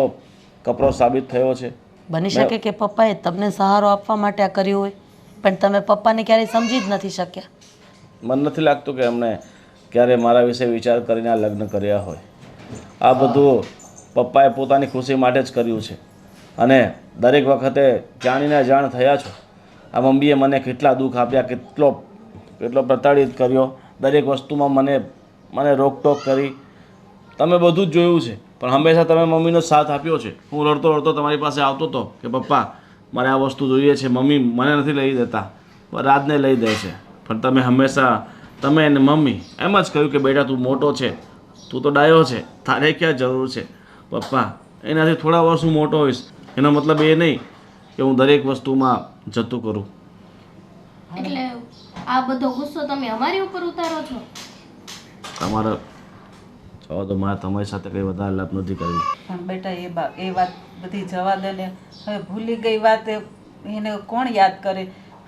કપરો સાબિત થયો છે? બની શકે કે પપ્પાએ તમને સહારો આપવા માટે આ કર્યું હોય, પણ તમે પપ્પાને ક્યારેય સમજી જ નથી શક્યા. મને નથી લાગતું કે એમણે ક્યારે મારા વિશે વિચાર કરીને આ લગ્ન કર્યા હોય. આ બધું પપ્પાએ પોતાની ખુશી માટે જ કર્યું છે, અને દરેક વખતે જાણીને જાણ થયા છો. આ મમ્મીએ મને કેટલા દુઃખ આપ્યા, કેટલો પ્રતાડિત કર્યો, દરેક વસ્તુમાં મને રોકટોક કરી. તમે બધું જ જોયું છે, પણ હંમેશા તમે મમ્મીનો સાથ આપ્યો છે. હું રડતો રડતો તમારી પાસે આવતો હતો કે પપ્પા મારે આ વસ્તુ જોઈએ છે, મમ્મી મને નથી લઈ દેતા, રાજને લઈ દે છે. પણ તમે હંમેશા તમે અને મમ્મી એમ જ કહ્યું કે બેટા તું મોટો છે, તું તો ડાયો છે, તારે ક્યાં જરૂર છે પપ્પા, એનાથી થોડા વર્ષ હું મોટો હોઈશ એનો મતલબ એ નહીં કે હું દરેક વસ્તુમાં જતું કરું. એટલે આ બધો ગુસ્સો તમે અમારી ઉપર ઉતારો છો? તમારે જવા દો, મારે તમારી સાથે કંઈ વધારે લાભ નથી કરવી. પણ બેટા એ વાત બધી જવા દે ને. હવે ભૂલી ગઈ વાત એને કોણ યાદ કરે?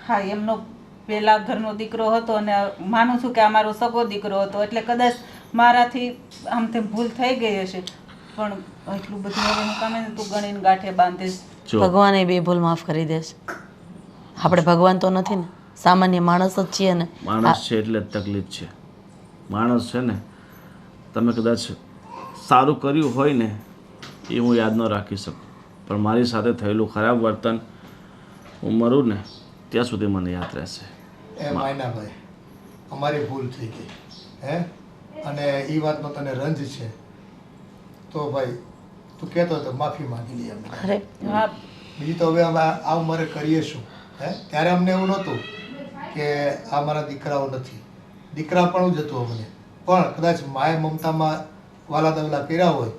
હા, એમનો પહેલા ઘરનો દીકરો હતો અને માનું છું કે આ મારો સગો દીકરો હતો, એટલે કદાચ મારાથી આમ તેમ ભૂલ થઈ ગઈ હશે, પણ એટલું બધું હવે હું કામે તું ગણીને ગાંઠે બાંધીશ? જો ભગવાન એ બે ભૂલ માફ કરી દેશે. આપણે ભગવાન તો નથી ને, સામાન્ય માણસ જ છીએ ને. માણસ છે એટલે જ તકલીફ છે. માણસ છે ને, તમે કદાચ સારું કર્યું હોય ને એ હું યાદ ન રાખી શકું, પણ મારી સાથે થયેલું ખરાબ વર્તન હું મરું ને ત્યાં સુધી મને યાદ રહેશે. એ માયનાભાઈ, અમારી ભૂલ થઈ ગઈ હે અને એ વાતનો તને રંજ છે તો ભાઈ તું કહેતો તો માફી માંગી લઈએ અમે અરે હા બીજી તો હવે અમે આ ઉંમરે કરીએ શું હે ત્યારે અમને એવું નહોતું કે આ મારા દીકરાઓ નથી દીકરા પણ જ હતું અમને પણ કદાચ માએ મમતામાં વાલા દવલા કર્યા હોય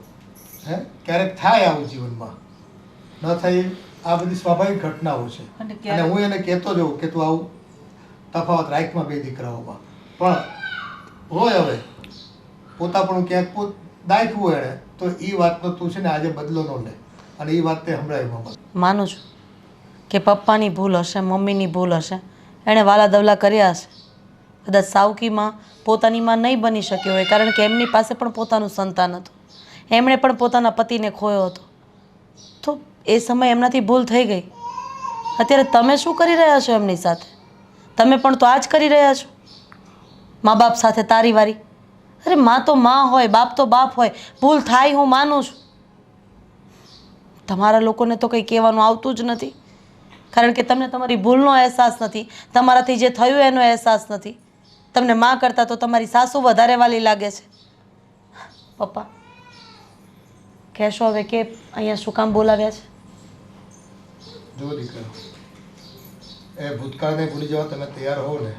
હે ક્યારેક થાય આવું જીવનમાં ન થાય આ બધી સ્વાભાવિક ઘટનાઓ છે અને અને હું એને કહેતો જ હોઉં કે તું આવું તફાવત રાખમાં બે દીકરાઓમાં પણ હોય હવે પોતા પણ ક્યાંક દાખ્યું હોય એણે તો એ વાતનો તું છે ને આજે બદલો ન લે અને એ વાત તે હમણાં માનું છું કે પપ્પાની ભૂલ હશે મમ્મીની ભૂલ હશે એણે વાલા દવલા કર્યા હશે કદાચ સાવકીમાં પોતાની માં નહીં બની શક્યો હોય કારણ કે એમની પાસે પણ પોતાનું સંતાન હતું એમણે પણ પોતાના પતિને ખોયો હતો તો એ સમય એમનાથી ભૂલ થઈ ગઈ અત્યારે તમે શું કરી રહ્યા છો એમની સાથે તમે પણ તો આ જ કરી રહ્યા છો મા બાપ સાથે તારી વારી અરે માં તો માં હોય બાપ તો બાપ હોય ભૂલ થાય હું માનું છું તમારા લોકોને તો કંઈ કહેવાનું આવતું જ નથી કારણ કે તમને તમારી ભૂલનો અહેસાસ નથી તમારાથી જે થયું એનો અહેસાસ નથી તમને માં કરતાં તો તમારી સાસુ વધારે વાલી લાગે છે પપ્પા કહેશો હવે કે અહીંયા શું કામ બોલાવ્યા છે જો દીકરા એ ભૂતકાળને ભૂલી જવા તમે તૈયાર હો ને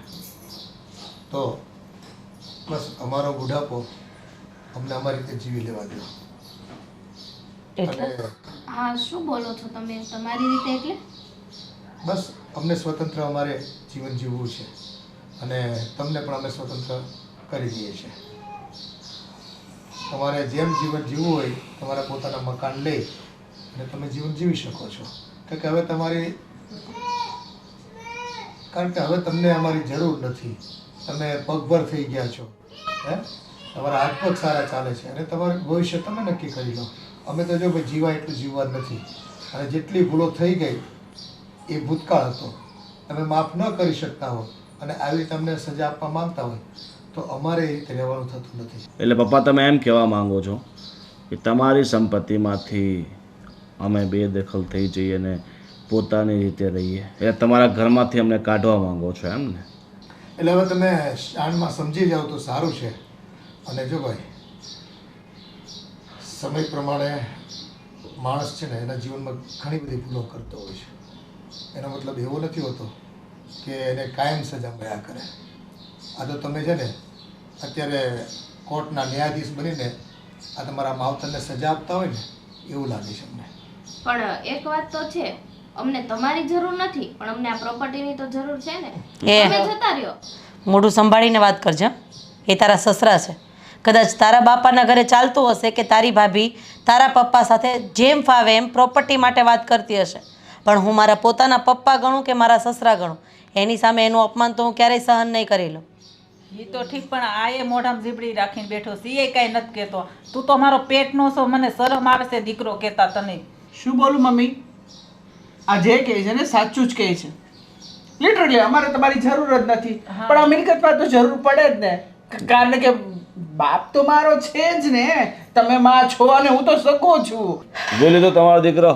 તો બસ અમારો બુઢાપો અમને અમારી રીતે જીવી લેવા દો એટલે હા શું બોલો છો તમે તમારી રીતે એટલે બસ અમને સ્વતંત્ર અમારે જીવન જીવવું છે અને તમને પણ અમે સ્વતંત્ર કરી દઈએ છીએ તમારે જેમ જીવન જીવવું હોય તમારા પોતાના મકાન લઈ અને તમે જીવન જીવી શકો છો કે હવે તમારી કારણ કે હવે તમને અમારી જરૂર નથી તમે પગભર થઈ ગયા છો હે તમારા હાથ પગ સારા ચાલે છે અને તમારું ભવિષ્ય તમે નક્કી કરી લો અમે તો જો ભાઈ જીવાય એટલું જીવવા નથી અને જેટલી ભૂલો થઈ ગઈ એ ભૂતકાળ હતો તમે માફ ન કરી શકતા હો અને આવી તમને સજા આપવા માંગતા હોય તો અમારે એ રીતે રહેવાનું થતું નથી એટલે પપ્પા તમે એમ કહેવા માંગો છો કે તમારી સંપત્તિમાંથી અમે બેદખલ થઈ જઈએ અને પોતાની રીતે રહીએ એટલે તમારા ઘરમાંથી અમને કાઢવા માંગો છો એમ ને એટલે હવે તમે શાનમાં સમજી જાઓ તો સારું છે અને જો ભાઈ સમય પ્રમાણે માણસ છે ને એના જીવનમાં ઘણી બધી ભૂલો કરતો હોય છે એનો મતલબ એવો નથી હોતો કે એને કાયમ સજા મળ્યા કરે આ તો તમે છે ને અત્યારે કોર્ટના ન્યાયાધીશ બનીને આ તમારા માવતરને સજા આપતા હોય ને એવું લાગે છે અમને પણ એક વાત તો છે અમને તમારી જરૂર નથી પણ અમને આ પ્રોપર્ટીની તો જરૂર છે ને એ તમે જતા રહ્યો મોઢું સંભાળીને વાત કરજે એ તારા સસરા છે કદાચ તારા બાપાના ઘરે ચાલતું હશે કે તારી ભાભી તારા પપ્પા સાથે જેમ ફાવે એમ પ્રોપર્ટી માટે વાત કરતી હશે પણ હું મારા પોતાના પપ્પા ગણું કે મારા સસરા ગણું એની સામે એનું અપમાન તો હું ક્યારેય સહન નહીં કરી લઉં એ તો ઠીક પણ આ એ મોઢામાં ઝીબડી રાખીને બેઠો છે એ કાંઈ નથી કહેતો તું તો મારો પેટનો છો મને શરમ આવે છે દીકરો કહેતા તને શું બોલું મમ્મી આ જે કહે છે ને સાચું જ કહે છે લિટરલી અમારે તમારી જરૂર જ નથી પણ આ મિલકતમાં તો જરૂર પડે જ ને કારણ કે બાપ તો મારો છે જ ને તમે માં છો અને હું તો સગો છું જોઈ લીધો તમારો દીકરો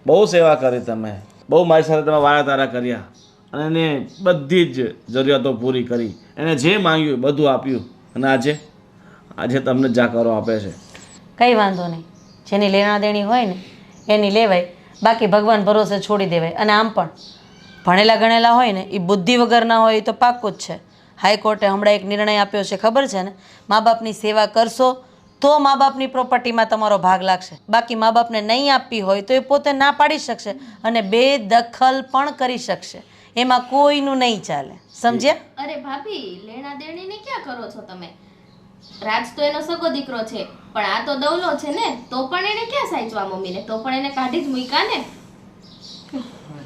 બહુ સેવા કરી તમે બહુ મારી સાથે તમે વારા તારા કર્યા અને એને બધી જ જરૂરિયાતો પૂરી કરી એને જે માંગ્યું બધું આપ્યું અને આજે તમને જાકારો આપે છે કંઈ વાંધો નહીં જેની લેણા દેણી હોય ને એની લેવાય બાકી ભગવાન ભરોસે છોડી દેવાય અને આમ પણ ભણેલા ગણેલા હોય ને એ બુદ્ધિ વગરના હોય એ તો પાક્કું જ છે હાઈકોર્ટે હમણાં એક નિર્ણય આપ્યો છે ખબર છે ને મા બાપની સેવા કરશો તો મા બાપની પ્રોપર્ટીમાં તમારો ભાગ લાગશે બાકી મા બાપને નહીં આપવી હોય તો એ પોતે ના પાડી શકશે અને બેદખલ પણ કરી શકશે એમાં કોઈનું નહીં ચાલે સમજ્યા અરે ભાભી લેણા દેણીને ક્યાં કરો છો તમે રાજ તો એનો સગો દીકરો છે પણ આ તો દવલો છે ને તો પણ એને ક્યાં સાચવા મમ્મીને તો પણ એને કાઢી જ મૂક્યા ને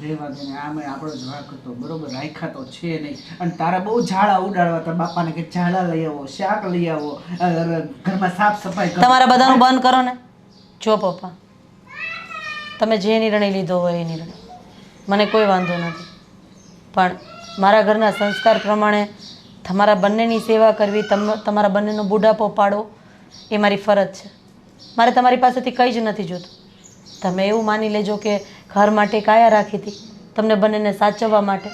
રેવા દે ને આમે આપણો જ વાંક હતો બરોબર રાખ્યા તો છે નહીં અને તારા બહુ ઝાડા ઉડાડવા તારા બાપાને કે ઝાડા લઈ આવો શાક લઈ આવો ઘરમાં સાફ સફાઈ કરો તમારા બધાનું બંધ કરો ને જો પપ્પા તમે જે નિર્ણય લીધો હોય એ નિર્ણય મને કોઈ વાંધો નથી પણ મારા ઘરના સંસ્કાર પ્રમાણે તમારા બંનેની સેવા કરવી તમારા બંનેનો બુઢાપો પાડવો એ મારી ફરજ છે મારે તમારી પાસેથી કંઈ જ નથી જોતું તમે એવું માની લેજો કે ઘર માટે કાયા રાખી હતી તમને બંનેને સાચવવા માટે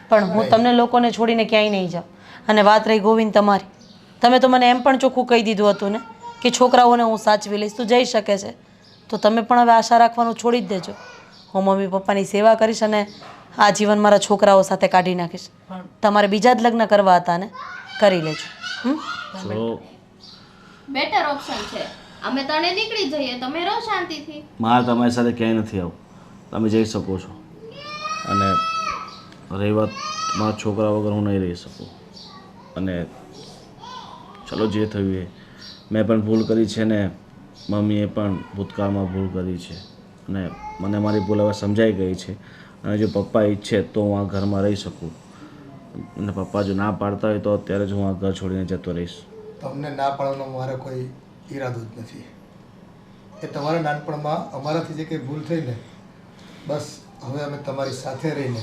પણ હું તમને લોકોને છોડીને ક્યાંય નહીં જાઉં અને વાત રહી ગોવિંદ તમારી, તમે તો મને એમ પણ ચોખ્ખું કહી દીધું હતું ને કે છોકરાઓને હું સાચવી લઈશ, તું જઈ શકે છે. તો તમે પણ હવે આશા રાખવાનું છોડી જ દેજો. હું મમ્મી પપ્પાની સેવા કરીશ અને આ જીવન મારા છોકરાઓ સાથે કાઢી નાખીશ. તમારે બીજા જ લગ્ન કરવા હતા ને, કરી લેજો. જો બેટર ઓપ્શન છે. અમે તને નીકળી જઈએ, તમે રહો શાંતિથી. મારે તમારી સાથે ક્યાંય નથી આવું, તમે જઈ શકો છો. અને રહી વાત મારા છોકરા વગર હું નહીં રહી શકું. અને ચલો જે થયું એ, મેં પણ ભૂલ કરી છે ને મમ્મીએ પણ ભૂતકાળમાં ભૂલ કરી છે. અને મને મારી ભૂલ હવે સમજાઈ ગઈ છે. અને જો પપ્પા ઈચ્છે તો હું આ ઘરમાં રહી શકું, અને પપ્પા જો ના પાડતા હોય તો અત્યારે જ હું આ ઘર છોડીને જતો રહીશ. તમને ના પાડવાનો મારો કોઈ ઈરાદો જ નથી. એ તમારા નાનપણમાં અમારાથી જે કંઈ ભૂલ થઈ ને, બસ હવે અમે તમારી સાથે રહીને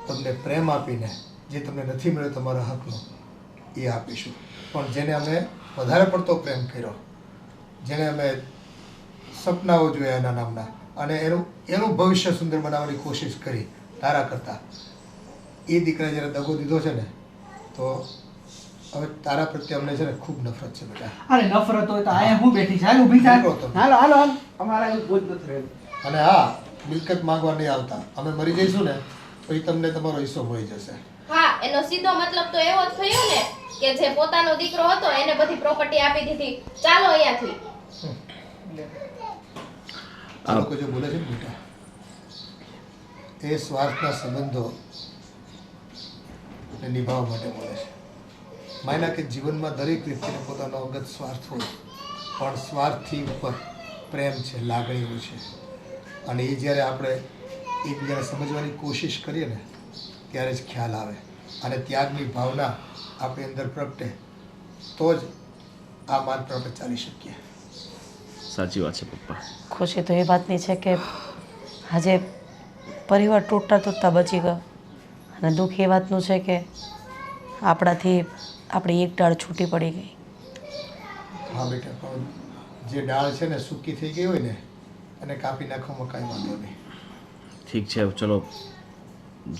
તમને પ્રેમ આપીને જે તમને નથી મળ્યો તમારા હકનો એ આપીશું. પણ જેને અમે વધારે પડતો પ્રેમ કર્યો, જેને અમે સપનાઓ જોયા એના નામના, અને એનું ભવિષ્ય સુંદર બનાવવાની કોશિશ કરી તારા કરતાં, એ દીકરાએ જ્યારે દગો દીધો છે ને, તો હવે તારા પ્રત્યે અમને છે ને ખૂબ નફરત છે બેટા. અરે નફરત હોય તો આયા હું બેઠી છે, હાલ ઊભી થા. નીકળો તમે. હાલો હાલો હાલો, અમારા એવું બોજ નથી રહેલું. અને હા, મિલકત માંગવા નહીં આવતા. અમે મરી જઈશું ને તો એ તમને તમારો હિસ્સો મળી જશે. હા, એનો સીધો મતલબ તો એવો જ થયો ને કે જે પોતાનો દીકરો હતો એને બધી પ્રોપર્ટી આપી દીધી. ચાલો અહીંયાથી. આ લોકો જે બોલે છે ને બેટા, એ સ્વાર્થના સંબંધો નિભાવવા માટે બોલે છે. માયના કે જીવનમાં દરેક વ્યક્તિને પોતાનો અંગત સ્વાર્થ હોય, પણ સ્વાર્થથી ઉપર પ્રેમ છે, લાગણીઓ છે. અને એ જ્યારે આપણે એકબીજાને સમજવાની કોશિશ કરીએ ને ત્યારે જ ખ્યાલ આવે, અને ત્યાગની ભાવના આપણી અંદર પ્રગટે તો જ આ માર્ગ પર આપણે ચાલી શકીએ. સાચી વાત છે પપ્પા. ખુશી તો એ વાતની છે કે આજે પરિવાર તૂટતા તૂટતા બચી ગયો, અને દુઃખ એ વાતનું છે કે આપણાથી આપણી એક ડાળ છૂટી પડી ગઈ. હા બેટા, પણ જે ડાળ છે ને સૂકી થઈ ગઈ હોય ને એને કાપી નાખવામાં કાંઈ વાંધો નહીં. ઠીક છે, ચલો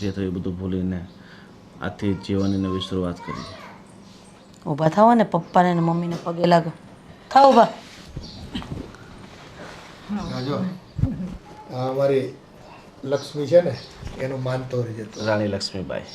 જે થયું એ બધું ભૂલીને આજથી જીવનની નવી શરૂઆત કરીએ. ઊભા થાવ ને પપ્પાને અને મમ્મીને પગે લાગો. થાવ ઊભા. જો અમારી લક્ષ્મી છે ને એનું માન તો રહી જતું. રાણી લક્ષ્મીબાઈ.